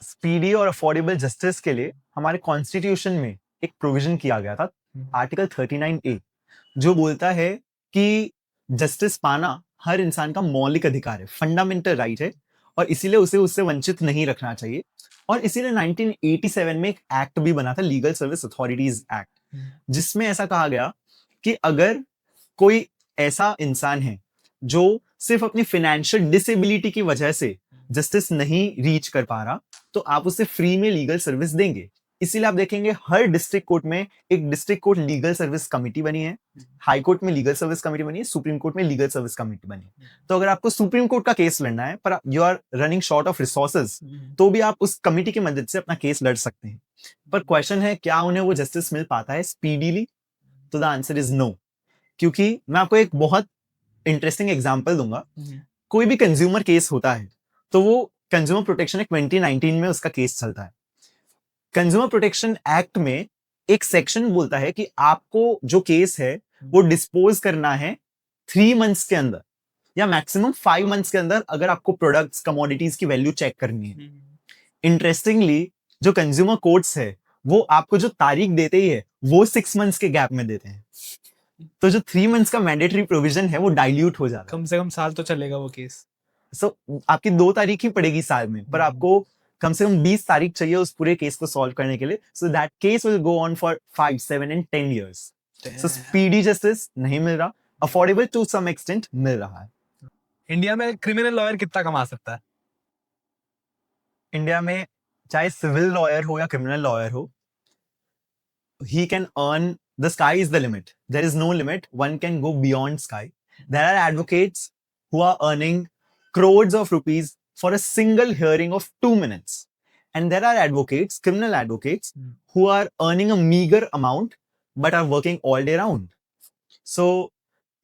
स्पीडी और अफोर्डेबल जस्टिस के लिए हमारे कॉन्स्टिट्यूशन में एक प्रोविजन किया गया था, आर्टिकल 39A, जो बोलता है कि जस्टिस पाना हर इंसान का मौलिक अधिकार है, फंडामेंटल राइट है, और इसीलिए उसे उससे वंचित नहीं रखना चाहिए. और इसीलिए 1987 में एक एक्ट भी बना था, लीगल सर्विस अथॉरिटीज एक्ट, जिसमें ऐसा कहा गया कि अगर कोई ऐसा इंसान है जो सिर्फ अपनी फाइनेंशियल डिसेबिलिटी की वजह से जस्टिस नहीं रीच कर पा रहा, तो आप उसे फ्री में लीगल सर्विस देंगे. इसीलिए आप देखेंगे हर डिस्ट्रिक्ट कोर्ट में एक district court legal service committee बनी है, हाई कोर्ट में लीगल सर्विस कमेटी बनी है, सुप्रीम कोर्ट में लीगल सर्विस कमेटी बनी है. तो अगर आपको सुप्रीम कोर्ट का केस लड़ना है पर you are running short of resources, तो भी आप उस कमेटी की मदद से अपना केस लड़ सकते हैं. पर क्वेश्चन है क्या उन्हें वो जस्टिस मिल पाता है स्पीडीली? तो द आंसर इज नो. क्योंकि मैं आपको एक बहुत इंटरेस्टिंग एग्जांपल दूंगा. कोई भी कंज्यूमर केस होता है तो वो कंज्यूमर प्रोटेक्शन एक्ट 2019 में उसका केस चलता है. कंज्यूमर प्रोटेक्शन एक्ट में एक सेक्शन बोलता है कि आपको जो केस है वो डिस्पोज करना है 3 मंथ्स के अंदर या मैक्सिमम 5 मंथ्स के अंदर, अगर आपको प्रोडक्ट्स कमोडिटीज की वैल्यू चेक करनी है. इंटरेस्टिंगली जो कंज्यूमर कोर्ट्स है वो आपको जो तारीख देते ही है वो 6 मंथ्स के गैप में देते हैं. तो जो 3 मंथ्स का मैंडेटरी प्रोविजन है वो डाइल्यूट हो जाता है. कम से कम साल तो चलेगा वो केस. आपकी 2 तारीख ही पड़ेगी साल में, पर आपको कम से कम 20 तारीख चाहिए उस पूरे केस को सॉल्व करने के लिए. So that case will go on for 5, 7 and 10 years. So speedy justice नहीं मिल रहा, अफोर्डेबल टू सम एक्सटेंट मिल रहा है. इंडिया में क्रिमिनल लॉयर कितना कमा सकता है? इंडिया में चाहे सिविल लॉयर हो या क्रिमिनल लॉयर हो, he can earn, the sky is the limit. There is no limit. One can go beyond sky. There are advocates who are earning crores of rupees for a single hearing of 2 minutes. And there are advocates, criminal advocates, who are earning a meager amount but are working all day round. So,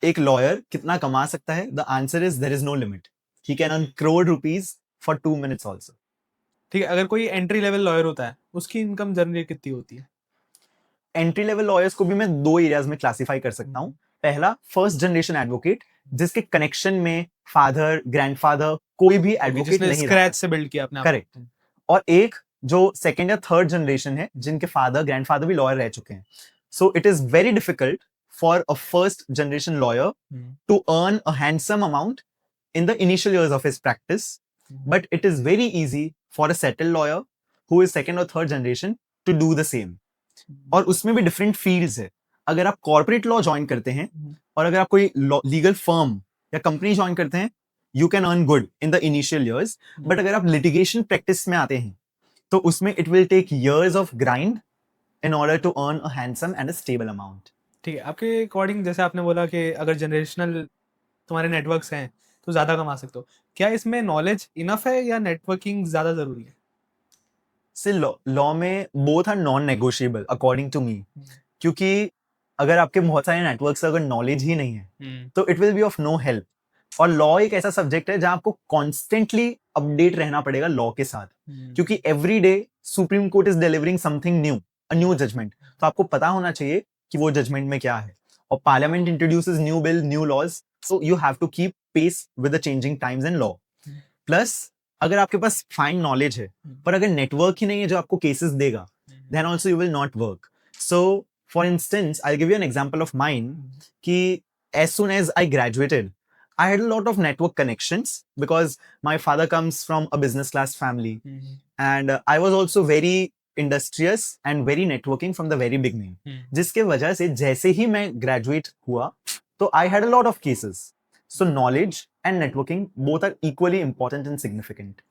एक lawyer कितना कमा सकता है? The answer is there is no limit. He can earn crore rupees for 2 minutes also. ठीक है, अगर कोई entry level lawyer होता है उसकी इनकम जनरली कितनी होती है? एंट्री लेवल लॉयर्स को भी मैं 2 एरियाज में क्लासिफाई कर सकता हूँ. पहला, फर्स्ट जनरेशन एडवोकेट, जिसके कनेक्शन में फादर, ग्रैंडफादर, कोई भी एडवोकेट नहीं, स्क्रैच से बिल्ड किया आपने. करेक्ट. और एक जो सेकंड या थर्ड जनरेशन है जिनके फादर, ग्रैंडफादर भी लॉयर रह चुके हैं. So it is very difficult for a first generation lawyer to earn a handsome amount in the initial years of his practice, but it is very easy for a settled lawyer who is second or third generation to do the same. और उसमें भी different fields है. अगर आप corporate law join करते हैं और अगर आप कोई लीगल फर्म या कंपनी ज्वाइन करते हैं, you can earn good in the initial years. But अगर आप लिटिगेशन प्रैक्टिस में आते हैं तो उसमें it will take years of grind in order to earn a handsome and a stable amount. ठीक है, आपके अकॉर्डिंग जैसे आपने बोला कि अगर जनरेशनल तुम्हारे नेटवर्क्स हैं तो ज्यादा कमा सकते हो, क्या इसमें नॉलेज इनफ है या नेटवर्किंग ज्यादा जरूरी है? लॉ में both are non negotiable according to me. क्योंकि अगर आपके बहुत सारे नेटवर्क्स अगर नॉलेज ही नहीं है तो it will be of no help. और लॉ एक ऐसा सब्जेक्ट है जहां आपको कॉन्स्टेंटली अपडेट रहना पड़ेगा लॉ के साथ, क्योंकि every day Supreme Court is delivering something new, a new judgment. तो आपको पता होना चाहिए कि वो जजमेंट में क्या है. और Parliament introduces new bill, new laws, so you have to keep pace with the changing times and law. Plus अगर आपके पास फाइन नॉलेज है पर अगर नेटवर्क ही नहीं है जो आपको केसेस देगा, then also you will not work. So for instance, I'll give you an example of mine कि as soon as I graduated, I had a lot of network connections because my father comes from a business class family, and I was also very industrious and very networking from the very beginning. जिसके वजह से जैसे ही मैं graduate हुआ तो I had a lot of cases. So knowledge and networking both are equally important and significant.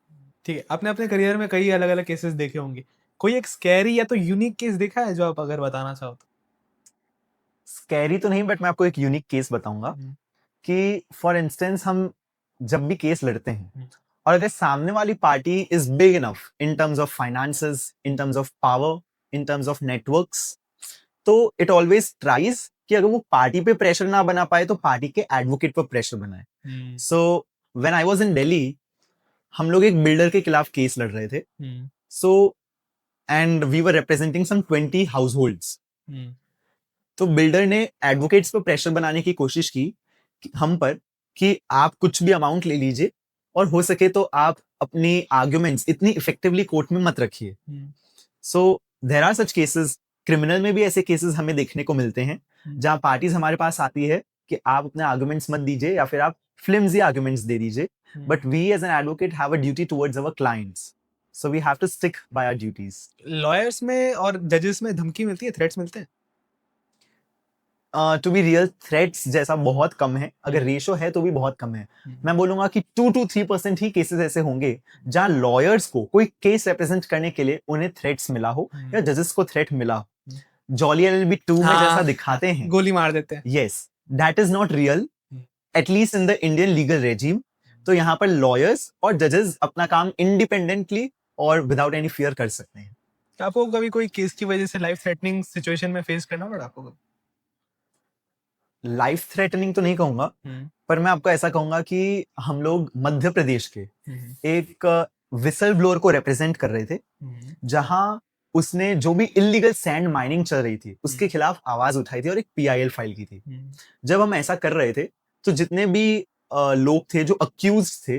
ठीक है, आपने अपने करियर में कई अलग अलग केसेस देखे होंगे, कोई एक स्कैरी या तो यूनिक केस देखा है जो आप अगर बताना चाहो तो? स्कैरी तो नहीं, बट मैं आपको एक यूनिक केस बताऊंगा कि फॉर इंस्टेंस हम जब भी केस लड़ते हैं और अगर सामने वाली party is big enough in terms of finances, in terms of power, in terms of networks, तो इट ऑलवेज ट्राइज कि अगर वो पार्टी पे प्रेशर ना बना पाए तो पार्टी के एडवोकेट पर प्रेशर बनाए. So when I was in Delhi, हम लोग एक बिल्डर के खिलाफ केस लड़ रहे थे. So and we were representing some 20 households. तो बिल्डर ने एडवोकेट्स पर प्रेशर बनाने की कोशिश की हम पर कि आप कुछ भी अमाउंट ले लीजिए और हो सके तो आप अपनी आर्ग्यूमेंट्स इतनी इफेक्टिवली कोर्ट में मत रखिए. So there are such cases. Criminal में भी ऐसे केसेस हमें देखने को मिलते हैं जहां पार्टीज हमारे पास आती है कि आप अपने आर्ग्यूमेंट्स मत दीजिए या फिर आप फ्लिम्जी आर्ग्यूमेंट्स दे दीजिए, but we as an advocate have a duty towards our clients, so we have to stick by our duties. Lawyers में और जजेस में धमकी मिलती है, थ्रेट्स मिलते हैं? टू बी रियल, थ्रेट्स जैसा बहुत कम है. अगर रेशो है तो भी बहुत कम है. मैं बोलूंगा कि 2 to 3% ही केसेस ऐसे होंगे जहां लॉयर्स को कोई केस रिप्रेजेंट करने के लिए उन्हें थ्रेट्स मिला हो या जजेस को थ्रेट मिला हो. जॉली एलएलबी 2 में जैसा दिखाते हैं, गोली मार देते हैं. Yes, that is not real, at least in the Indian legal regime. तो यहाँ पर लॉयर्स और जजेस अपना काम इंडिपेंडेंटली और विदाउट एनी फियर कर सकते हैं. आपको कभी कोई केस की वजह से लाइफ थ्रेटनिंग सिचुएशन में फेस करना पड़ा आपको? लाइफ थ्रेटनिंग तो नहीं कहूंगा, पर मैं आपको ऐसा कहूंगा कि हम लोग मध्य प्रदेश के एक विसल ब्लोअर को रिप्रेजेंट कर रहे थे जहां उसने जो भी इलीगल सैंड माइनिंग चल रही थी उसके खिलाफ आवाज उठाई थी और एक पीआईएल फाइल की थी. जब हम ऐसा कर रहे थे तो जितने भी लोग थे जो अक्यूज थे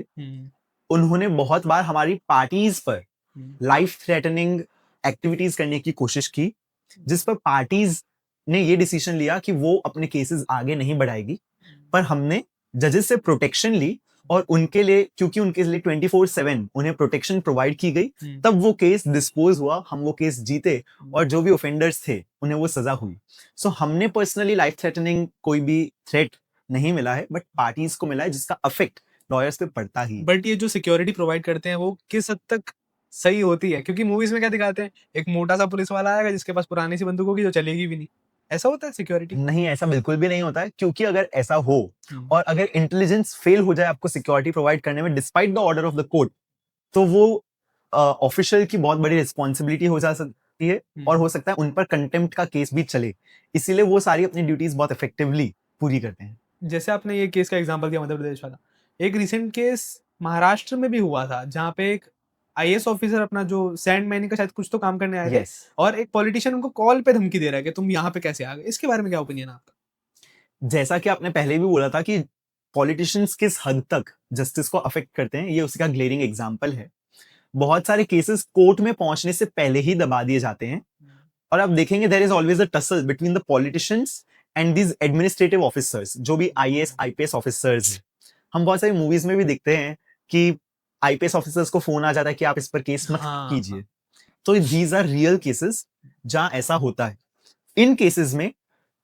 उन्होंने बहुत बार हमारी पार्टीज पर लाइफ थ्रेटनिंग एक्टिविटीज करने की कोशिश की, जिस पर पार्टीज ने ये डिसीजन लिया कि वो अपने केसेस आगे नहीं बढ़ाएगी. पर हमने जजेस से प्रोटेक्शन ली और उनके लिए, क्योंकि उनके लिए 24/7 उन्हें प्रोटेक्शन प्रोवाइड की गई, तब वो केस डिस्पोज हुआ, हम वो केस जीते और जो भी ऑफेंडर्स थे उन्हें वो सजा हुई. सो हमने पर्सनली लाइफ थ्रेटनिंग कोई भी थ्रेट नहीं मिला है, बट पार्टीज को मिला है जिसका अफेक्ट लॉयर्स पे पड़ता ही. बट ये जो सिक्योरिटी प्रोवाइड करते हैं वो किस हद तक सही होती है? क्योंकि मूवीज में क्या दिखाते हैं, एक मोटा सा पुलिस वाला आएगा जिसके पास पुरानी सी बंदूक होगी जो चलेगी भी नहीं. ऐसा होता है सिक्योरिटी? नहीं, ऐसा बिल्कुल भी नहीं होता है, क्योंकि अगर ऐसा हो और अगर इंटेलिजेंस फेल हो जाए आपको सिक्योरिटी प्रोवाइड करने में despite the order of the court, तो वो ऑफिशियल की बहुत बड़ी रिस्पॉन्सिबिलिटी हो जा सकती है और हो सकता है उन पर कंटेम्प्ट का केस भी चले. इसीलिए वो सारी अपनी ड्यूटीज बहुत इफेक्टिवली पूरी करते हैं. जैसे आपने ये केस का एग्जांपल दिया मध्य प्रदेश वाला, एक रिसेंट केस महाराष्ट्र में भी हुआ था जहाँ पे एक आईएएस ऑफिसर अपना जो सैंड माइनिंग का शायद कुछ तो काम करने आए थे, और एक पॉलिटिशियन उनको कॉल पे धमकी दे रहा है कि तुम यहाँ पे कैसे आ गए. इसके बारे में क्या ओपिनियन है आपका? जैसा कि आपने पहले भी बोला था कि पॉलिटिशियंस किस हद तक जस्टिस को अफेक्ट करते हैं, ये उसका ग्लेरिंग एग्जांपल है. बहुत सारे केसेस कोर्ट में पहुंचने से पहले ही दबा दिए जाते हैं और आप देखेंगे there is always a tussle between the politicians and these administrative officers, जो भी आईएएस आईपीएस ऑफिसर्स. हम बहुत सारी मूवीज में भी देखते हैं कि आईपीएस ऑफिसर्स को फोन आ जाता है कि आप इस पर केस मत कीजिए. तो दीज आर रियल केसेस जहां ऐसा होता है. इन केसेस में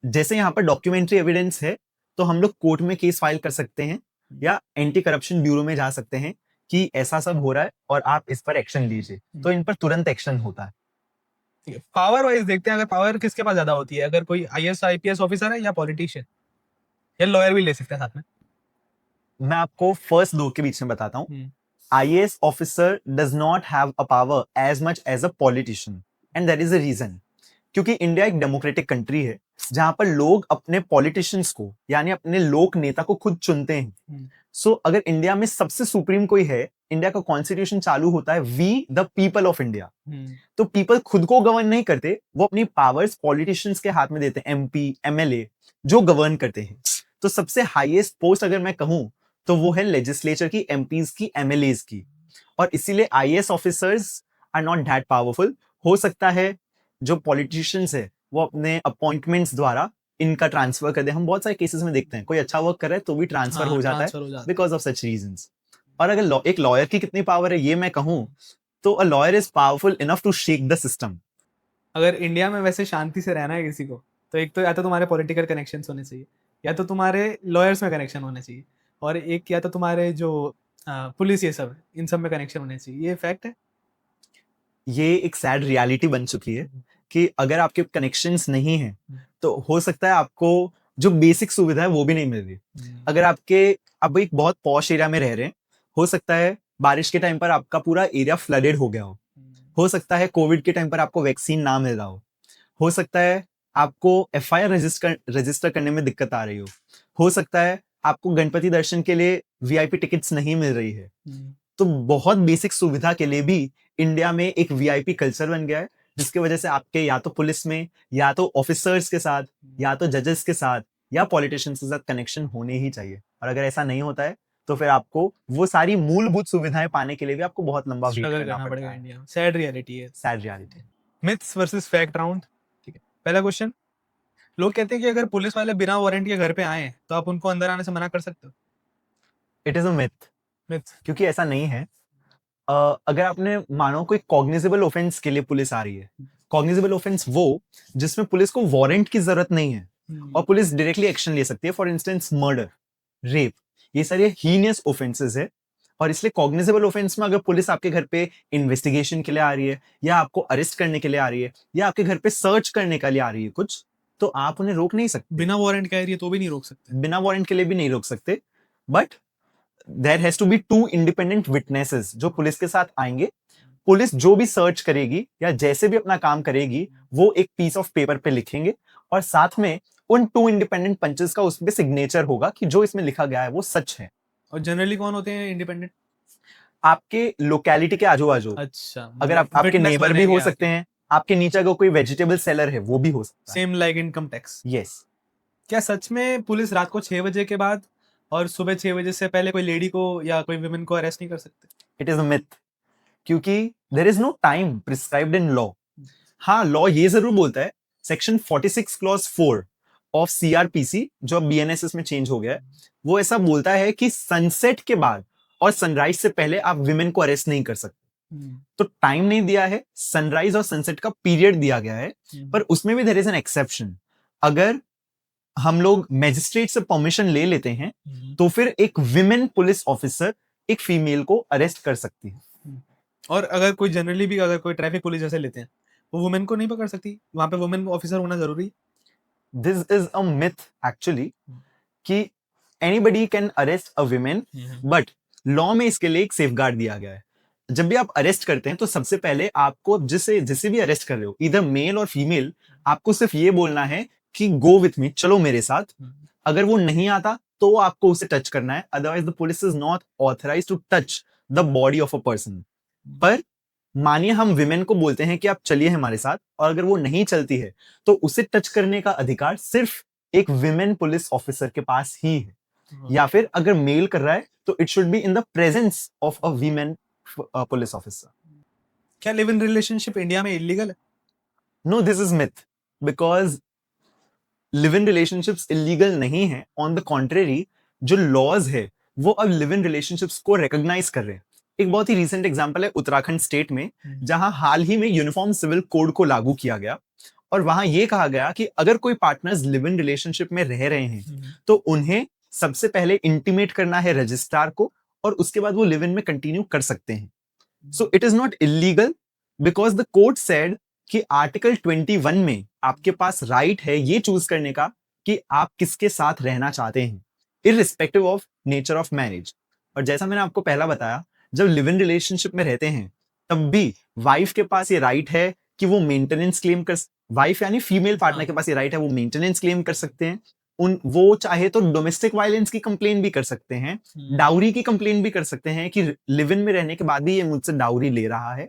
जैसे यहाँ पर डॉक्यूमेंट्री एविडेंस है तो हम लोग कोर्ट में केस फाइल कर सकते हैं या एंटी करप्शन ब्यूरो में जा सकते हैं कि ऐसा सब हो रहा है और आप इस पर एक्शन लीजिए, तो इन पर तुरंत एक्शन होता है. पावर वाइज देखते हैं, अगर पावर किसके पास ज्यादा होती है, अगर कोई आईएएस आईपीएस ऑफिसर है या पॉलिटिशियन, या लॉयर भी ले सकते हैं साथ में? मैं आपको फर्स्ट दो के बीच में बताता हूँ. IAS officer does not have a power as much as a politician, and that is the reason. क्योंकि इंडिया एक डेमोक्रेटिक कंट्री है, जहां पर लोग अपने पॉलिटिशियंस को यानी अपने लोक नेता को खुद चुनते हैं। सो अगर इंडिया में सबसे सुप्रीम कोई है, इंडिया का कॉन्स्टिट्यूशन चालू होता है we the people of India. तो पीपल खुद को गवर्न नहीं करते, वो अपनी पावर्स पॉलिटिशियंस के हाथ में देते हैं, एमपी एमएलए जो गवर्न करते हैं। तो सबसे हाईएस्ट पोस्ट अगर मैं कहूं तो वो है लेजिस्लेचर की, एमपीज की, एमएलएज की। और इसीलिए IAS officers are not that powerful. हो सकता है जो पॉलिटिशियंस है वो अपने अपॉइंटमेंट्स द्वारा इनका ट्रांसफर कर दे। हम बहुत सारे केसेस में देखते हैं कोई अच्छा वर्क कर रहा है तो भी ट्रांसफर हो जाता है बिकॉज ऑफ सच रीजंस। और अगर एक लॉयर की कितनी पावर है ये मैं कहूं तो a lawyer is powerful enough to shake the system. अगर इंडिया में वैसे शांति से रहना है किसी को, तो एक तो या तो तुम्हारे पॉलिटिकल कनेक्शंस होने चाहिए, या तो तुम्हारे लॉयर्स में कनेक्शन होने चाहिए, और एक या तो तुम्हारे जो पुलिस ये सब है इन सब में कनेक्शन होने चाहिए। ये फैक्ट है। ये एक सैड रियलिटी बन चुकी है कि अगर आपके कनेक्शंस नहीं हैं तो हो सकता है आपको जो बेसिक सुविधा है वो भी नहीं मिल रही। अगर आप एक बहुत पॉश एरिया में रह रहे हैं, हो सकता है बारिश के टाइम पर आपका पूरा एरिया फ्लडेड हो गया हो सकता है कोविड के टाइम पर आपको वैक्सीन ना मिल रहा हो सकता है आपको एफआईआर रजिस्टर करने में दिक्कत आ रही हो सकता है आपको गणपति दर्शन के लिए वीआईपी टिकट्स नहीं मिल रही है। तो बहुत बेसिक सुविधा के लिए भी इंडिया में एक वीआईपी कल्चर बन गया है, जिसकी वजह से आपके या तो पुलिस में, या तो ऑफिसर्स के साथ, या तो जजेस के साथ, या पॉलिटिशियंस के साथ कनेक्शन होने ही चाहिए। और अगर ऐसा नहीं होता है तो फिर आपको वो सारी मूलभूत सुविधाएं पाने के लिए भी आपको बहुत लंबा वेट करना पड़ेगा। इंडिया में सैड रियलिटी है। Sad reality. Myths versus fact round. ठीक है, पहला क्वेश्चन। लोग कहते हैं कि अगर पुलिस वाले बिना वारंट के घर पे आए तो आप उनको अंदर आने से मना कर सकते हो। इट इज अ मिथ, क्योंकि ऐसा नहीं है। अगर आपने मानो कोई कॉग्निजेबल ऑफेंस के लिए पुलिस आ रही है, कॉग्निजेबल ऑफेंस वो जिसमें पुलिस को वारंट की जरूरत नहीं है और पुलिस डायरेक्टली एक्शन ले सकती है। फॉर इंस्टेंस मर्डर, रेप, ये सारे हीनियस ऑफेंसेस है। और इसलिए कॉग्निजेबल ऑफेंस में अगर पुलिस आपके घर पे इन्वेस्टिगेशन के लिए आ रही है, या आपको अरेस्ट करने के लिए आ रही है, या आपके घर पे सर्च करने के लिए आ रही है कुछ, तो आप उन्हें रोक नहीं सकते। बिना वारंट के आ रही है तो भी नहीं रोक सकते। बिना वारंट के लिए भी नहीं रोक सकते, but there has to be 2 independent witnesses जो पुलिस के साथ आएंगे। पुलिस जो भी सर्च करेगी या जैसे भी अपना काम करेगी वो एक पीस ऑफ पेपर पे लिखेंगे, और साथ में उन 2 इंडिपेंडेंट पंचेस का उसमें सिग्नेचर होगा कि जो इसमें लिखा गया है वो सच है। और जनरली कौन होते हैं इंडिपेंडेंट? आपके लोकेलिटी के आजू बाजू। अच्छा, अगर आपके नेबर भी हो सकते हैं, आपके नीचे अगर कोई वेजिटेबल सेलर है वो भी हो सकता है। Same like income tax. Yes. क्या सच में पुलिस रात को 6 बजे के बाद और सुबह 6 बजे से पहले कोई लेडी को या कोई वुमेन को अरेस्ट नहीं कर सकते? इट इज अ मिथ, क्योंकि there is no time prescribed in law. हाँ, लॉ ये जरूर बोलता है, सेक्शन 46 क्लॉज 4 ऑफ सीआरपीसी जो अब बीएनएसएस में चेंज हो गया है, वो ऐसा बोलता है कि सनसेट के बाद और सनराइज से पहले आप विमेन को अरेस्ट नहीं कर सकते। तो टाइम नहीं दिया है, सनराइज और सनसेट का पीरियड दिया गया है, पर उसमें भी देयर इज एन एक्सेप्शन। अगर हम लोग मैजिस्ट्रेट से परमिशन ले लेते हैं तो फिर एक विमेन पुलिस ऑफिसर एक फीमेल को अरेस्ट कर सकती है। और अगर कोई जनरली भी अगर कोई ट्रैफिक पुलिस जैसे लेते हैं वो वुमेन को नहीं पकड़ सकती, वहां पे वुमेन ऑफिसर होना जरूरी? This is a myth actually कि anybody can arrest a women, but law में इसके लिए एक सेफगार्ड दिया गया है। जब भी आप अरेस्ट करते हैं तो सबसे पहले आपको जिसे भी अरेस्ट कर रहे हो, इधर मेल और फीमेल, आपको सिर्फ ये बोलना है कि गो विथ मी, चलो मेरे साथ। अगर वो नहीं आता तो आपको उसे टच करना है, otherwise the police is not authorised to touch the body of a person. पर मानिए हम विमेन को बोलते हैं कि आप चलिए हमारे साथ, और अगर वो नहीं चलती है तो उसे टच करने का अधिकार सिर्फ एक विमेन पुलिस ऑफिसर के पास ही है। या फिर अगर मेल कर रहा है तो it should be in the presence of a women police officer. क्या लिव इन रिलेशनशिप इंडिया में इलीगल है? No, this is myth, because live in relationships illegal नहीं है। ऑन द कॉन्ट्रेरी, जो लॉज है वो अब लिव इन रिलेशनशिप्स को रिकॉग्नाइज कर रहे हैं। एक बहुत ही रिसेंट एग्जांपल है उत्तराखंड स्टेट में, जहां हाल ही में यूनिफॉर्म सिविल कोड को लागू किया गया, और वहां यह कहा गया कि अगर कोई पार्टनर्स लिव इन रिलेशनशिप में रह रहे हैं तो उन्हें सबसे पहले इंटीमेट करना है रजिस्ट्रार को, और उसके बाद वो लिव इन में कंटिन्यू कर सकते हैं। So it is not illegal, because the court said कि आर्टिकल 21 में आपके पास राइट है ये चूज करने का कि आप किसके साथ रहना चाहते हैं, irrespective of nature of marriage. और जैसा मैंने आपको पहला बताया, जब लिव इन रिलेशनशिप में रहते हैं तब भी वाइफ के पास ये राइट है कि वो मेंटेनेंस क्लेम कर, वाइफ यानी फीमेल पार्टनर के पास ये राइट है, वो मेंटेनेंस क्लेम कर सकते हैं। वो चाहे तो डोमेस्टिक वायलेंस की कंप्लेन भी कर सकते हैं, डाउरी की कंप्लेन भी कर सकते हैं कि लिव इन में रहने के बाद भी ये मुझसे डाउरी ले रहा है।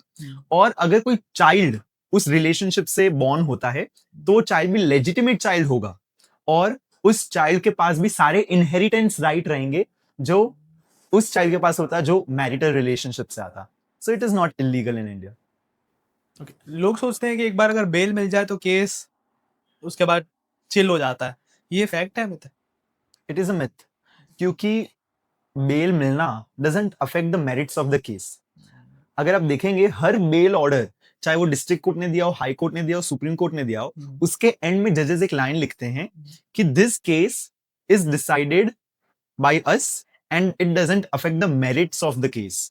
और अगर कोई चाइल्ड उस रिलेशनशिप से बॉर्न होता है तो चाइल्ड भी लेजिटिमेट चाइल्ड होगा और उस चाइल्ड के पास भी सारे इनहेरिटेंस राइट रहेंगे जो उस चाइल्ड के पास होता है जो मैरिटल रिलेशनशिप से आता। सो it is not illegal in India. लोग सोचते हैं कि एक बार अगर बेल मिल जाए तो केस उसके बाद चिल हो जाता है, ये फैक्ट है myth? It is a myth, क्योंकि बेल मिलना doesn't affect the merits of the case. अगर आप देखेंगे हर बेल ऑर्डर, चाहे वो डिस्ट्रिक्ट कोर्ट ने दिया हो, हाई कोर्ट ने दिया हो, सुप्रीम कोर्ट ने दिया हो, उसके एंड में जजेस एक लाइन लिखते हैं कि this case is decided by us and it doesn't affect the merits of the case.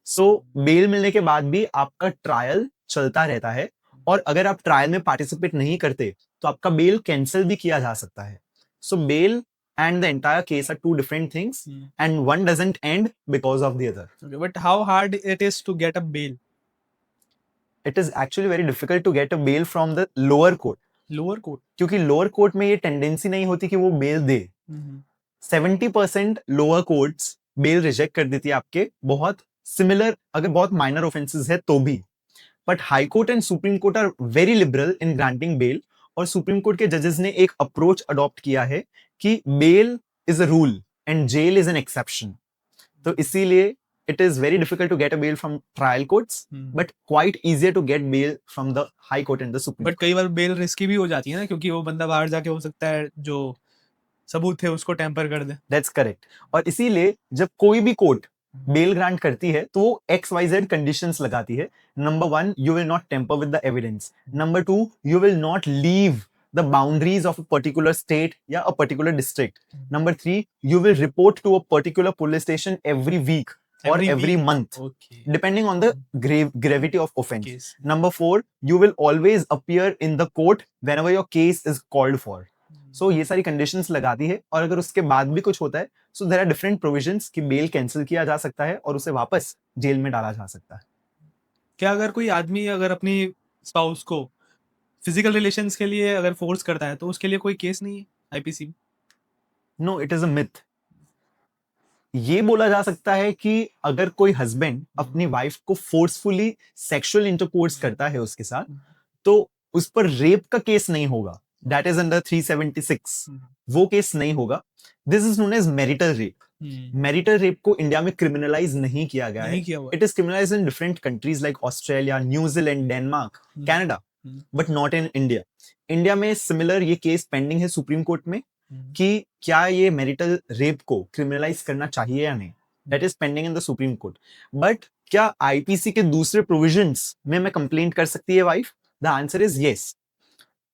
So bail मिलने के बाद भी आपका ट्रायल चलता रहता है और अगर आप ट्रायल में पार्टिसिपेट नहीं करते तो आपका बेल कैंसिल भी किया जा सकता है। सो bell and the entire case are two different things, and one doesn't end because of the other. Okay, but how hard it is to get a bail? It is actually very difficult to get a bail from the lower court. Lower court? क्योंकि lower court में ये tendency नहीं होती कि वो bail दे। 70% lower courts bail reject कर देती है आपके बहुत similar, अगर बहुत minor offenses है तो भी। But High Court and Supreme Court are very liberal in granting bail, और सुप्रीम कोर्ट के जजेस ने एक अप्रोच अडॉप्ट किया है कि bail is a rule and jail is an exception. तो इसीलिए it is very difficult to get a bail from trial courts but quite easier to get bail from the high court and the supreme. बट कई बार bell risky भी हो जाती है ना, क्योंकि वो बंदा बाहर जाके हो सकता है जो सबूत थे उसको टेम्पर कर दे। That's correct. और इसीलिए जब कोई भी कोर्ट बेल ग्रांट करती है तो वो XYZ कंडीशंस लगाती है। Number 1, you will not tamper with the evidence. Number 2, you will not leave the boundaries of a particular state या a particular district. Number 3, you will report to a particular police station every week or every month, depending on the gravity of offense. Number 4, you will always appear in the court whenever your case is called for. So ये सारी conditions लगाती है और अगर उसके बाद भी कुछ होता है so there are different provisions कि bail cancel किया जा सकता है और उसे वापस जेल में डाला जा सकता है। क्या अगर कोई आदमी अगर अपनी स्पाउस को फिजिकल रिलेशंस के लिए अगर फोर्स करता है तो उसके लिए कोई केस नहीं है आईपीसी में? No, it is a myth. ये बोला जा सकता है कि अगर कोई हस्बैंड अपनी वाइफ को फोर्सफुली सेक्सुअल इंटरकोर्स करता है उसके साथ तो उस पर रेप का केस नहीं होगा। दैट इज अंडर 376, वो केस नहीं होगा। This is known as marital rape. Marital rape को इंडिया में क्रिमिनलाइज नहीं किया गया है। It is criminalised in different countries like Australia, New Zealand, Denmark, Canada, but not in India. India में सिमिलर ये केस पेंडिंग है सुप्रीम कोर्ट में कि क्या ये मैरिटल रेप को क्रिमिनलाइज करना चाहिए या नहीं। That is pending in the Supreme court. But क्या आईपीसी के दूसरे प्रोविजंस में मैं कंप्लेंट कर सकती है wife? The answer is yes.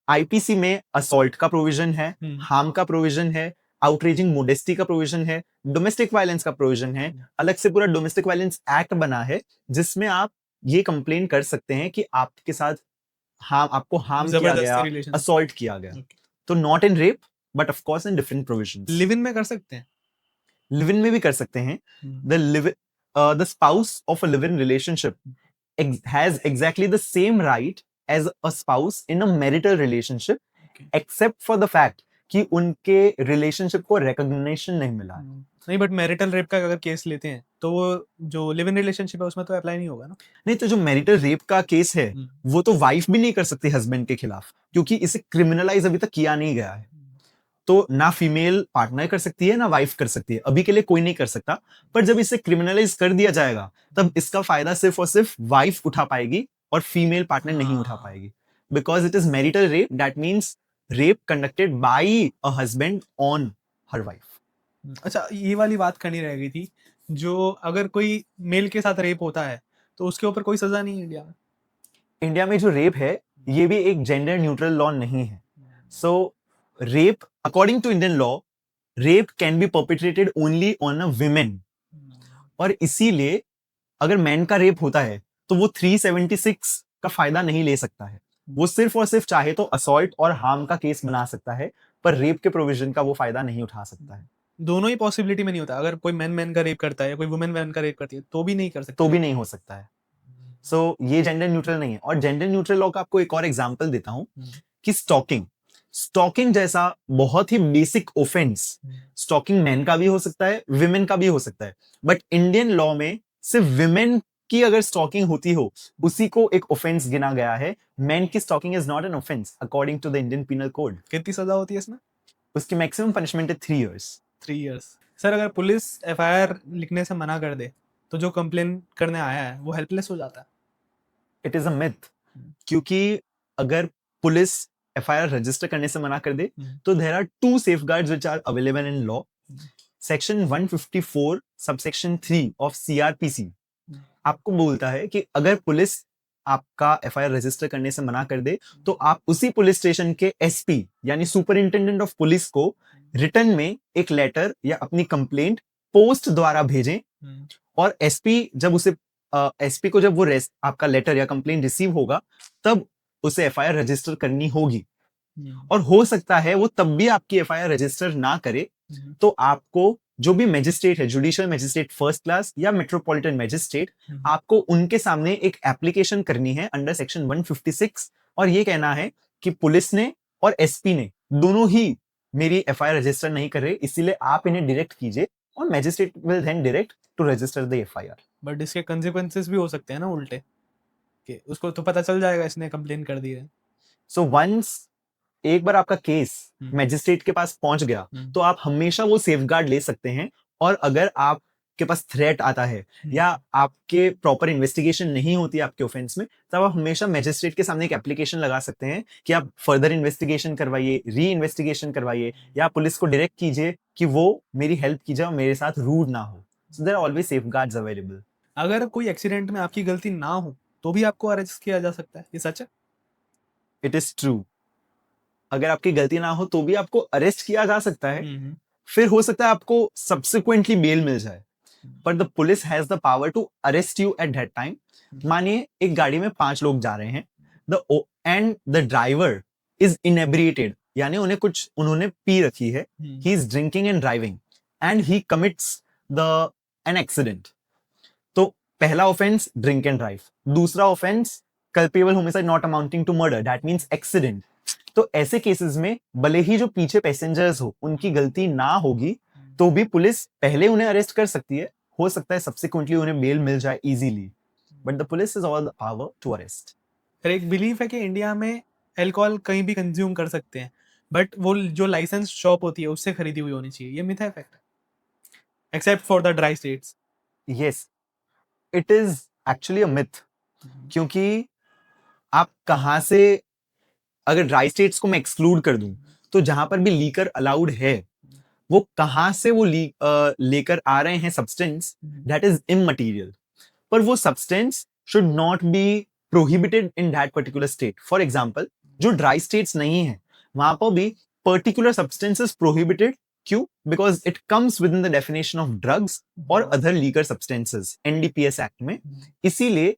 IPC में असॉल्ट का प्रोविजन है, हार्म का प्रोविजन है, आउटरेजिंग मोडेस्टी का प्रोविजन है, डोमेस्टिक वायलेंस का प्रोविजन है। अलग से पूरा डोमेस्टिक वायलेंस एक्ट बना है जिसमें आप ये कंप्लेन कर सकते हैं कि आपके साथ आपको हार्म किया गया, असॉल्ट किया गया। तो not in rape but of course in different provisions. Live in में कर सकते हैं? लिव इन में भी कर सकते हैं। The spouse of a live in relationship has exactly the same right as a spouse in a marital relationship, except for the fact कि उनके रिलेशनशिप को रिकॉग्निशन नहीं मिला है। नहीं, बट मैरिटल रेप का अगर केस लेते हैं तो वो जो लिव इन रिलेशनशिप है उसमें तो अप्लाई नहीं होगा ना? नहीं, तो जो मैरिटल रेप का केस है वो तो वाइफ भी नहीं कर सकती हस्बैंड के खिलाफ, क्योंकि इसे क्रिमिनलाइज अभी तक किया नहीं गया है। तो ना फीमेल पार्टनर कर सकती है ना वाइफ कर सकती है, अभी के लिए कोई नहीं कर सकता। पर जब इसे क्रिमिनलाइज कर दिया जाएगा तब इसका फायदा सिर्फ और सिर्फ वाइफ उठा पाएगी और फीमेल पार्टनर नहीं उठा पाएगी, because it is marital rape. That means rape conducted by a husband on her wife. अच्छा, ये वाली बात करनी रह गई थी, जो अगर कोई मेल के साथ रेप होता है तो उसके ऊपर कोई सजा नहीं है इंडिया में? इंडिया में जो रेप है ये भी एक जेंडर न्यूट्रल लॉ नहीं है। So rape according to Indian law, rape can be perpetrated only on a women, और इसीलिए अगर मैन का रेप होता है तो वो 376 का फायदा नहीं ले सकता है। वो सिर्फ और सिर्फ चाहे तो असॉल्ट और हार्म का केस बना सकता है, पर रेप के प्रोविजन का वो फायदा नहीं उठा सकता है। दोनों ही पॉसिबिलिटी में नहीं होता। अगर कोई मैन का रेप करता है या कोई वुमेन मैन का रेप करती है तो भी नहीं कर सकता, तो भी नहीं हो सकता है। सो ये जेंडर न्यूट्रल नहीं है। और जेंडर न्यूट्रल लॉ का आपको एक और एग्जांपल देता हूँ कि स्टॉकिंग जैसा बहुत ही बेसिक ऑफेंस, स्टॉकिंग मैन का भी हो सकता है, विमेन का भी हो सकता है, बट इंडियन लॉ में सिर्फ विमेन की अगर स्टॉकिंग होती हो उसी को एक ऑफेंस गिना गया है। मैन की stalking is not an offence according to the Indian penal code. कितनी सजा होती है इसमें? उसकी मैक्सिमम पनिशमेंट है 3 years। 3 years। सर अगर पुलिस एफआईआर लिखने से मना कर दे तो जो कंप्लेन करने आया है वो हेल्पलेस हो जाता है? इट इज अ मिथ, क्योंकि अगर पुलिस एफआईआर रजिस्टर करने से मना कर दे तो there are 2 safeguards which are available in law। Section 154 subsection 3 of CrPC आपको बोलता है कि अगर पुलिस आपका एफआईआर रजिस्टर करने से मना कर दे तो आप उसी पुलिस स्टेशन के एसपी यानी सुपरिंटेंडेंट ऑफ पुलिस को रिटर्न में एक लेटर या अपनी कंप्लेंट पोस्ट द्वारा भेजें, और एसपी को जब वो आपका लेटर या कंप्लेंट रिसीव होगा तब उसे एफआईआर रजिस्टर करनी होगी। और हो सकता है वो तब भी आपकी एफआईआर रजिस्टर ना करे, तो आपको जो भी मैजिस्ट्रेट है, जुडिशियल मैजिस्ट्रेट फर्स्ट क्लास या मेट्रोपॉलिटन मैजिस्ट्रेट, आपको उनके सामने एक एप्लीकेशन करनी है अंडर सेक्शन 156 और ये कहना है कि पुलिस ने और एसपी ने दोनों ही मेरी एफआईआर रजिस्टर नहीं कर रहे, इसीलिए आप इन्हें डायरेक्ट कीजिए और magistrate will then direct to register the FIR. But इसके कंसिक्वेंसेस भी हो सकते हैं ना उल्टे, कि उसको तो पता चल जाएगा इसने कंप्लेन कर दी है। सो वंस एक बार आपका केस मैजिस्ट्रेट के पास पहुंच गया तो आप हमेशा वो सेफगार्ड ले सकते हैं, और अगर आपके पास थ्रेट आता है या आपके प्रॉपर इन्वेस्टिगेशन नहीं होती आपके ऑफेंस में, तब आप हमेशा मैजिस्ट्रेट के सामने एक एप्लीकेशन लगा सकते हैं कि आप फर्दर इन्वेस्टिगेशन करवाइए, री इन्वेस्टिगेशन करवाइए, या पुलिस को डायरेक्ट कीजिए कि वो मेरी हेल्प कीजिए और मेरे साथ रूड ना हो। So there are always safeguards available. अगर कोई एक्सीडेंट में आपकी गलती ना हो तो भी आपको अरेस्ट किया जा सकता है, ये सच है? इट इज ट्रू, अगर आपकी गलती ना हो तो भी आपको अरेस्ट किया जा सकता है, फिर हो सकता है आपको सब्सिक्वेंटली बेल मिल जाए, पर the police has the power to arrest you at that time. मानिए एक गाड़ी में 5 लोग जा रहे हैं, द ड्राइवर इज इनेब्रिएटेड, यानी उन्होंने पी रखी है, he is drinking and driving and he commits an accident. तो पहला ऑफेंस ड्रिंक एंड ड्राइव, दूसरा offence culpable homicide not amounting to murder, that means accident. तो ऐसे केसेस में भले ही जो पीछे पैसेंजर्स हो उनकी गलती ना होगी तो भी पुलिस पहले उन्हें अरेस्ट कर सकती है, हो सकता है सब्सिक्वेंटली उन्हें बेल मिल जाए easily, but the police is all the power to arrest. फिर एक बिलीफ है कि इंडिया में अल्कोहल कहीं भी कंज्यूम कर सकते हैं, बट वो जो लाइसेंस शॉप होती है उससे खरीदी हुई होनी चाहिए, ये मिथ है fact? Accept for the dry states. Yes, it is actually a myth, क्योंकि आप कहां से, अगर ड्राई स्टेट्स को मैं एक्सक्लूड कर दूं तो जहां पर भी लीकर अलाउड है वो कहां से वो लेकर आ रहे हैं सब्सटेंस, दैट इज इममटीरियल, पर वो substance should not be prohibited in that particular state. For example जो ड्राई स्टेट्स नहीं है वहां पर भी पर्टिकुलर सब्सटेंसेस प्रोहिबिटेड, क्यों? Because it comes with in the definition of drugs और other liquor substances NDPS act में, इसीलिए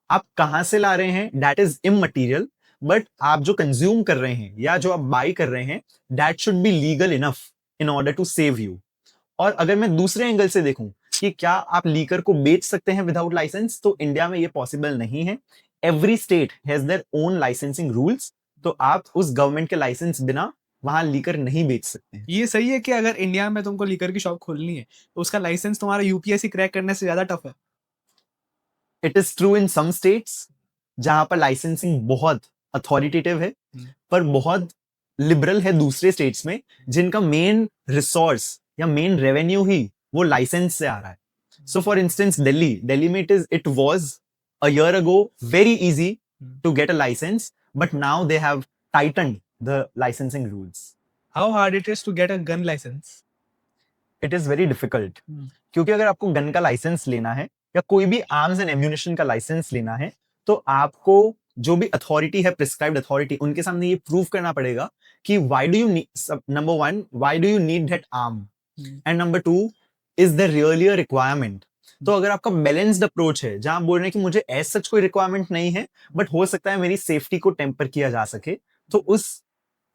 आप कहां से ला रहे हैं दैट इज इममटीरियल, बट आप जो कंज्यूम कर रहे हैं या जो आप बाई कर रहे हैं that should be legal enough in order to save you. और अगर मैं दूसरे एंगल से देखूं कि क्या आप लीकर को बेच सकते हैं विदाउट लाइसेंस, तो इंडिया में ये पॉसिबल नहीं है। Every state has their own licensing rules, तो आप उस गवर्नमेंट के लाइसेंस बिना वहां लीकर नहीं बेच सकते हैं। ये सही है कि अगर इंडिया में तुमको लीकर की शॉप खोलनी है तो उसका लाइसेंस तुम्हारा यूपीएससी क्रैक करने से ज्यादा टफ है? It is true in some states जहां पर लाइसेंसिंग बहुत अथॉरिटेटिव है, पर बहुत लिबरल है दूसरे स्टेट्स में जिनका मेन रिसोर्स या मेन रेवेन्यू ही वो लाइसेंस से आ रहा है। सो फॉर इंस्टेंस दिल्ली में it was a year ago very easy to get a licence, but now they have tightened the licensing rules. How hard it is to get a gun licence? It is very difficult, क्योंकि अगर आपको gun का licence लेना है या कोई भी arms and ammunition का लाइसेंस लेना है तो आपको जो भी अथॉरिटी है, प्रिस्क्राइब्ड अथॉरिटी, उनके सामने ये प्रूव करना पड़ेगा कि why do you need, number 1 why do you need that arm, and number 2 is the really a requirement. तो अगर आपका बैलेंस्ड अप्रोच है जहां बोल रहे हैं कि मुझे एज सच कोई रिक्वायरमेंट नहीं है बट हो सकता है मेरी सेफ्टी को टेम्पर किया जा सके, तो उस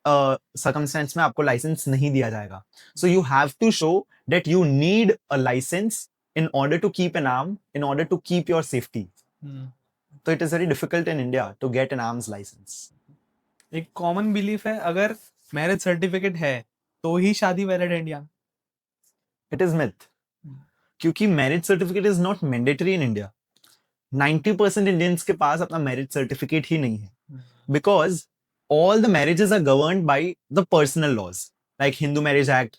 सर्कमस्टेंस में आपको लाइसेंस नहीं दिया जाएगा। So you have to show that you need a licence in order to keep an arm, in order to keep your safety. तो it is very difficult in India to get an arms licence. एक common belief है अगर marriage certificate है तो ही शादी valid है India में. It is myth, क्योंकि marriage certificate is not mandatory in India. 90% Indians के पास अपना मैरिज सर्टिफिकेट ही नहीं है, because all the marriages are governed by the personal laws like Hindu Marriage Act,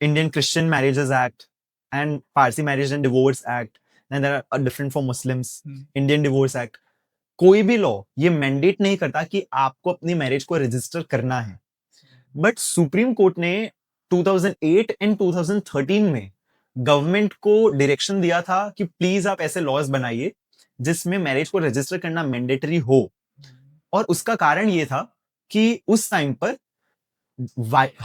Indian Christian Marriages Act, and Parsi Marriage and Divorce Act. And there are different for Muslims, Indian Divorce Act. कोई भी law ये mandate नहीं करता कि आपको अपनी marriage को register करना है. बट सुप्रीम कोर्ट ने 2008 एंड 2013 में गवर्नमेंट को डायरेक्शन दिया था कि प्लीज आप ऐसे लॉज बनाइए जिसमें मैरिज को रजिस्टर करना मैंडेटरी हो. और उसका कारण ये था कि उस टाइम पर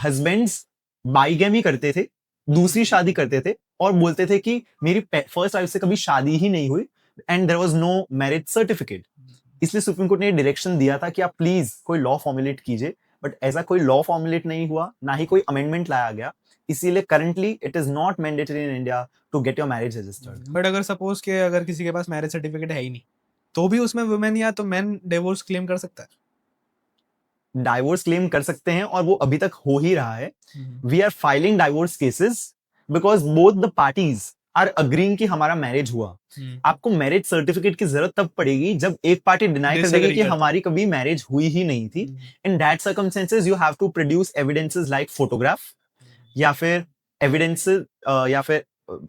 हस्बैंड्स बाइगेमी करते थे, दूसरी शादी करते थे और बोलते थे कि मेरी फर्स्ट वाइफ से कभी शादी ही नहीं हुई and there was no marriage certificate. इसलिए सुप्रीम कोर्ट ने डायरेक्शन दिया था कि आप प्लीज कोई लॉ फॉर्मुलेट कीजिए, बट ऐसा कोई लॉ फॉर्मुलेट नहीं हुआ, ना ही कोई अमेंडमेंट लाया गया. इसीलिए currently it is not mandatory in India to get your marriage registered. But अगर सपोज के अगर किसी के पास मैरिज सर्टिफिकेट है ही नहीं तो भी उसमें वुमेन या तो मैन डिवोर्स क्लेम कर सकता है. डाइवोर्स क्लेम कर सकते हैं और वो अभी तक हो ही रहा है. We are filing divorce cases because both the parties are agreeing कि हमारा मैरिज हुआ. आपको मैरिज सर्टिफिकेट की जरूरत तब पड़ेगी जब एक पार्टी डिनाई कर देगी कि हमारी कभी मैरिज हुई ही नहीं थी. In that circumstances you have to produce evidences like photograph या फिर एविडेंसेस या फिर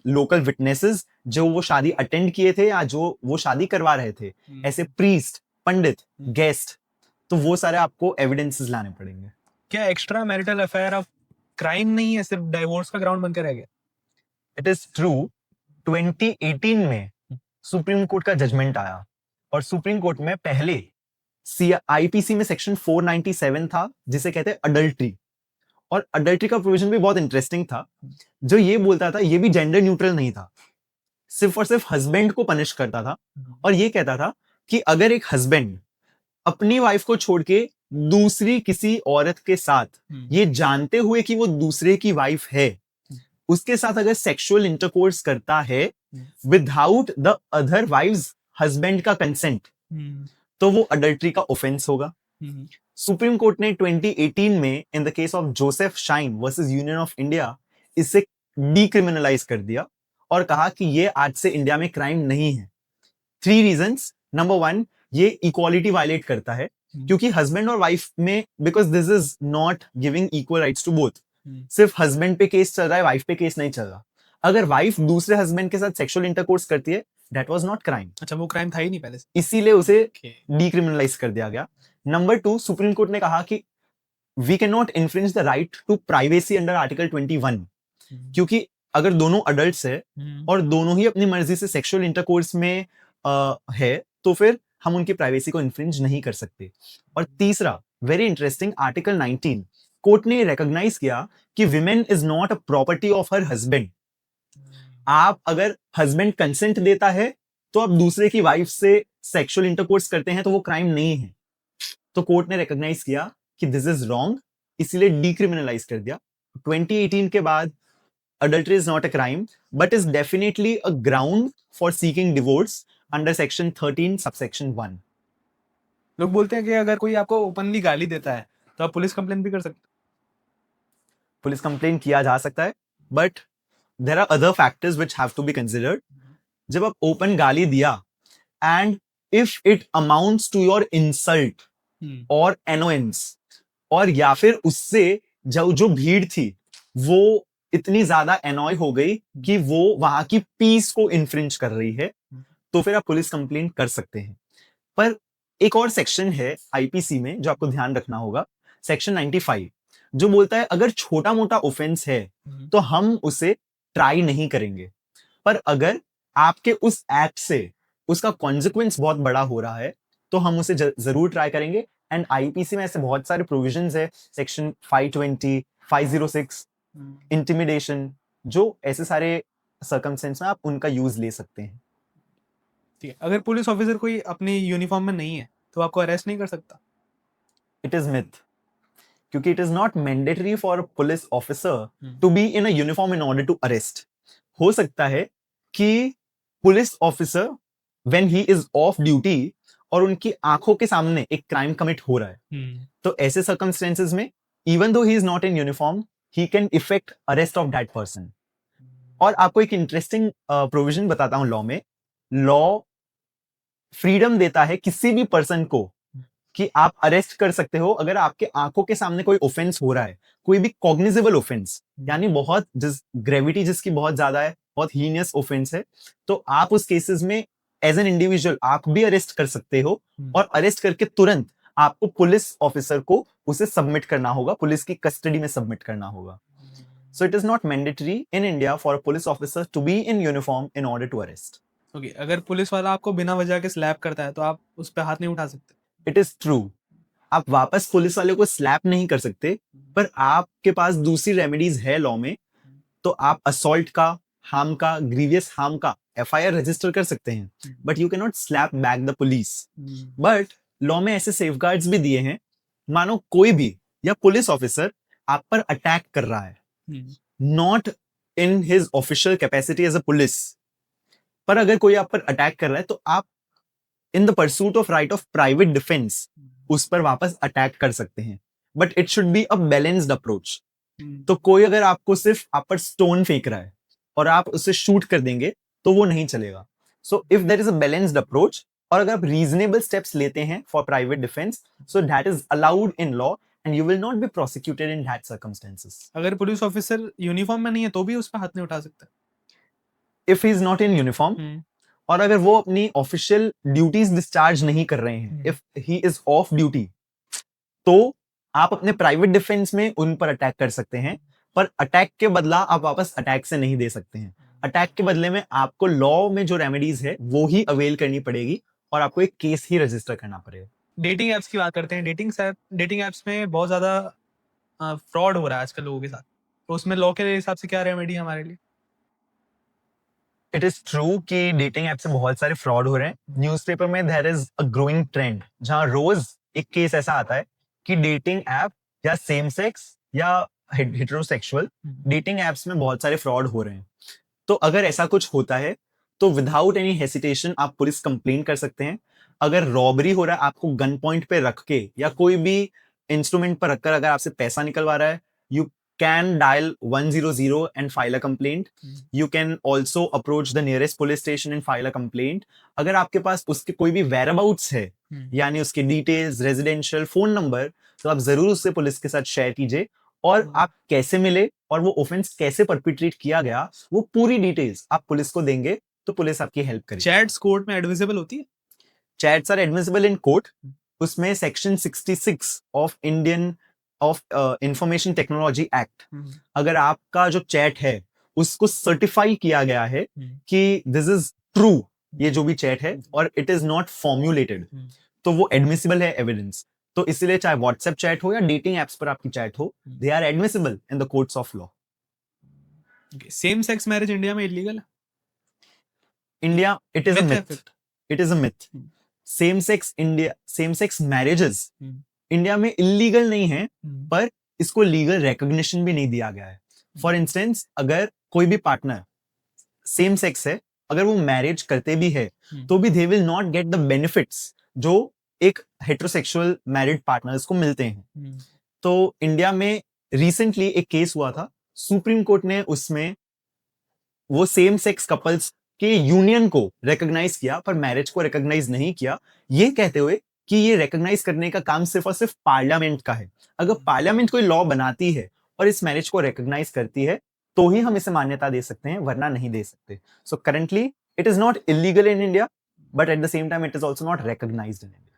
लोकल विटनेसेस जो वो शादी अटेंड किए थे या जो वो शादी करवा रहे थे, ऐसे प्रीस्ट, पंडित, गेस्ट. तो वो सारे आपको एविडेंसेस लाने पड़ेंगे. क्या एक्स्ट्रा मैरिटल अफेयर अब क्राइम नहीं है, सिर्फ डाइवोर्स का ग्राउंड बनकर रह गया? It is true. 2018 में सुप्रीम कोर्ट का जजमेंट आया और सुप्रीम कोर्ट में पहले आईपीसी में सेक्शन 497 था जिसे कहते हैं अडल्ट्री. और अडल्ट्री का प्रोविजन भी बहुत इंटरेस्टिंग था, जो ये बोलता था, ये भी जेंडर न्यूट्रल नहीं था, सिर्फ और सिर्फ हस्बैंड को पनिश करता था. और ये कहता था कि अगर एक हस्बैंड अपनी वाइफ को छोड़ के दूसरी किसी औरत के साथ ये जानते हुए कि वो दूसरे की वाइफ है, उसके साथ अगर सेक्सुअल इंटरकोर्स करता है without the other wife's husband का कंसेंट, तो वो अडल्ट्री का ऑफेंस होगा. सुप्रीम कोर्ट ने 2018 में in the case of Joseph shine versus union of India इसे डीक्रिमिनलाइज कर दिया और कहा कि ये आज से इंडिया में क्राइम नहीं है. 3 रीजंस. नंबर 1, ये इक्वालिटी वायलेट करता है क्योंकि हस्बैंड और वाइफ में, because this is not giving equal rights to both. सिर्फ हस्बैंड पे केस चल रहा है, वाइफ पे केस नहीं चल रहा. अगर वाइफ दूसरे हस्बैंड के साथ सेक्सुअल इंटरकोर्स करती है, दैट वाज नॉट क्राइम. अच्छा, वो क्राइम था ही नहीं पहले से, इसीलिए उसे डीक्रिमिनलाइज कर दिया गया. नंबर 2, सुप्रीम कोर्ट ने कहा कि we can not infringe the right to privacy under article 21, क्योंकि अगर दोनों अडल्ट्स है और दोनों ही अपनी मर्जी से सेक्सुअल इंटरकोर्स में है, तो फिर हम उनकी प्राइवेसी को इन्फ्रिंज नहीं कर सकते. और तीसरा, वेरी इंटरेस्टिंग, आर्टिकल 19, कोर्ट ने रिकॉग्नाइज किया कि women is not a property of her husband. आप अगर हस्बैंड कंसेंट देता है तो आप दूसरे की वाइफ से सेक्सुअल इंटरकोर्स करते हैं तो वो क्राइम नहीं है. तो कोर्ट ने रिकॉग्नाइज किया कि दिस इज रॉन्ग, इसीलिए डीक्रिमिनलाइज कर दिया. 2018 के बाद adultery is not a crime but is definitely a ground for seeking divorce under section 13 subsection 1. लोग बोलते हैं कि अगर कोई आपको ओपनली गाली देता है तो आप पुलिस कंप्लेन भी कर सकते हैं. पुलिस कंप्लेन किया जा सकता है, but there are other factors which have to be considered. जब आप ओपन गाली दिया and if it amounts to your insult or annoyance, और या फिर उससे जो भीड़ थी वो इतनी ज्यादा एनॉय हो गई कि वो वहां की पीस को इन्फ्रिंज कर रही है, तो फिर आप पुलिस कंप्लेंट कर सकते हैं. पर एक और सेक्शन है आईपीसी में जो आपको ध्यान रखना होगा, सेक्शन 95, जो बोलता है अगर छोटा मोटा ऑफेंस है तो हम उसे ट्राई नहीं करेंगे, पर अगर आपके उस एक्ट से उसका कॉन्सिक्वेंस बहुत बड़ा हो रहा है तो हम उसे जरूर ट्राई करेंगे. एंड आईपीसी में ऐसे बहुत सारे प्रोविजंस है, सेक्शन 520, 506, इंटिमिडेशन, जो ऐसे सारे सर्कमस्टेंस में आप उनका यूज ले सकते हैं. ठीक है, अगर पुलिस ऑफिसर कोई अपनी यूनिफॉर्म में नहीं है तो आपको अरेस्ट नहीं कर सकता? इट इज मिथ, क्योंकि it is not mandatory for a police officer to be in a uniform in order to arrest. हो सकता है कि police officer when he is off duty और उनकी आंखों के सामने एक क्राइम कमिट हो रहा है, तो ऐसे सर्कमस्टेंसेस में even though he is not in uniform, he can effect arrest of that person. और आपको एक इंटरेस्टिंग प्रोविजन बताता हूं लॉ में। लॉ फ्रीडम देता है किसी भी पर्सन को कि आप अरेस्ट कर सकते हो अगर आपके आंखों के सामने कोई ऑफेंस हो रहा है, कोई भी कॉग्निजेबल ऑफेंस, यानी बहुत ग्रेविटी जिसकी बहुत ज्यादा है, बहुत हीनियस ऑफेंस है, तो आप उस केसेस में एज एन इंडिविजुअल आप भी अरेस्ट कर सकते हो। और अरेस्ट करके तुरंत आपको पुलिस ऑफिसर को उसे सबमिट करना होगा, पुलिस की कस्टडी में सबमिट करना होगा। So it is not mandatory in India for a police officer to be in uniform in order to arrest. Okay, अगर पुलिस वाला आपको बिना वजह के स्लैप करता है तो आप उस पर हाथ नहीं उठा सकते। It is true. आप वापस पुलिस वाले को स्लैप नहीं कर सकते, पर आपके पास दूसरी रेमेडीज है लॉ में। तो आप असॉल्ट का, हार्म का, ग्रीवियस हार्म का एफआईआर रजिस्टर कर सकते हैं, but you can not slap back the police. But law में ऐसे सेफगार्ड्स भी दिए हैं, मानो कोई भी या पुलिस ऑफिसर आप पर अटैक कर रहा है, not in his official capacity as a police, पर अगर कोई आप पर अटैक कर रहा है तो आप in the pursuit of right of private defence उस पर वापस अटैक कर सकते हैं, but it should be a balanced approach. तो कोई अगर आपको सिर्फ आप पर स्टोन फेंक रहा है और आप उसे शूट कर देंगे तो वो नहीं चलेगा। So if there is a balanced approach और अगर आप रीजनेबल स्टेप्स लेते हैं for private defence, so that is allowed in law and you will not be prosecuted in that circumstances. अगर पुलिस ऑफिसर यूनिफॉर्म में नहीं है तो भी उस पर हाथ नहीं उठा सकता। If he is not in uniform और अगर वो अपनी ऑफिशियल ड्यूटीज डिस्चार्ज नहीं कर रहे हैं, if he is off duty, तो आप अपने प्राइवेट डिफेंस में उन पर अटैक कर सकते हैं, पर अटैक के बदला आप वापस अटैक से नहीं दे सकते हैं। अटैक के बदले में आपको लॉ में जो रेमेडीज है वो ही अवेल करनी पड़ेगी और आपको एक केस ही रजिस्टर करना पड़ेगा। डेटिंग एप्स की बात करते हैं। डेटिंग एप्स में बहुत ज्यादा फ्रॉड हो रहा है आजकल लोगों के साथ, तो उसमें लॉ के हिसाब से क्या रेमेडी है हमारे लिए? इट इज ट्रू कि डेटिंग ऐप से बहुत सारे फ्रॉड हो रहे हैं। न्यूज़पेपर में there is a growing trend जहां रोज एक केस ऐसा आता है कि डेटिंग ऐप या सेम सेक्स या हेटेरोसेक्सुअल डेटिंग एप्स में बहुत सारे फ्रॉड हो रहे हैं। तो अगर ऐसा कुछ होता है तो विदाउट एनी हेसिटेशन आप पुलिस कंप्लेन कर सकते हैं। अगर रॉबरी हो रहा है, आपको गन पॉइंट पे रख के या कोई भी इंस्ट्रूमेंट पर रखकर अगर आपसे पैसा निकलवा रहा है, you can dial 100 and file a complaint. You can also approach the nearest police station and file a complaint. अगर आपके पास उसके कोई भी whereabouts है, यानी उसके डिटेल्स, रेजिडेंशियल, फोन नंबर, तो आप जरूर उससे पुलिस के साथ शेयर कीजिए और आप कैसे मिले और वो ऑफेंस कैसे परपिट्रेट किया गया, वो पूरी डिटेल्स आप पुलिस को देंगे तो पुलिस आपकी हेल्प करेगी। चैट्स कोर्ट में एडमिसिबल होती है? Chats are admissible in court. उसमें section 66 of information technology act, अगर आपका जो चैट है उसको सर्टिफाई किया गया है कि दिस इज ट्रू, ये जो भी चैट है, और इट इज नॉट फॉर्म्युलेटेड, तो वो एडमिसिबल है एविडेंस। तो इसलिए चाहे व्हाट्सएप चैट हो या डेटिंग एप्स पर आपकी चैट हो, they are admissible in the courts of law. Same sex marriage India में इलीगल है? India, it is a myth. It is a myth. Same sex marriages India में illegal नहीं है, पर इसको लीगल रिकॉग्निशन भी नहीं दिया गया है। फॉर इंस्टेंस, अगर कोई भी पार्टनर सेम सेक्स है, अगर वो मैरिज करते भी है तो भी they will not get the benefits जो एक हेटेरोसेक्सुअल मैरिड पार्टनर्स को मिलते हैं। तो इंडिया में रिसेंटली एक केस हुआ था, सुप्रीम कोर्ट ने उसमें वो सेम सेक्स कपल्स के यूनियन को रिकॉग्नाइज किया पर मैरिज को रिकॉग्नाइज नहीं किया, ये कहते हुए कि ये रिकॉग्नाइज करने का काम सिर्फ और सिर्फ पार्लियामेंट का है। अगर पार्लियामेंट कोई लॉ बनाती है और इस मैरिज को रिकॉग्नाइज करती है तो ही हम इसे मान्यता दे सकते हैं, वरना नहीं दे सकते। So currently it is not illegal in India, but at the same time it is also not recognised in India.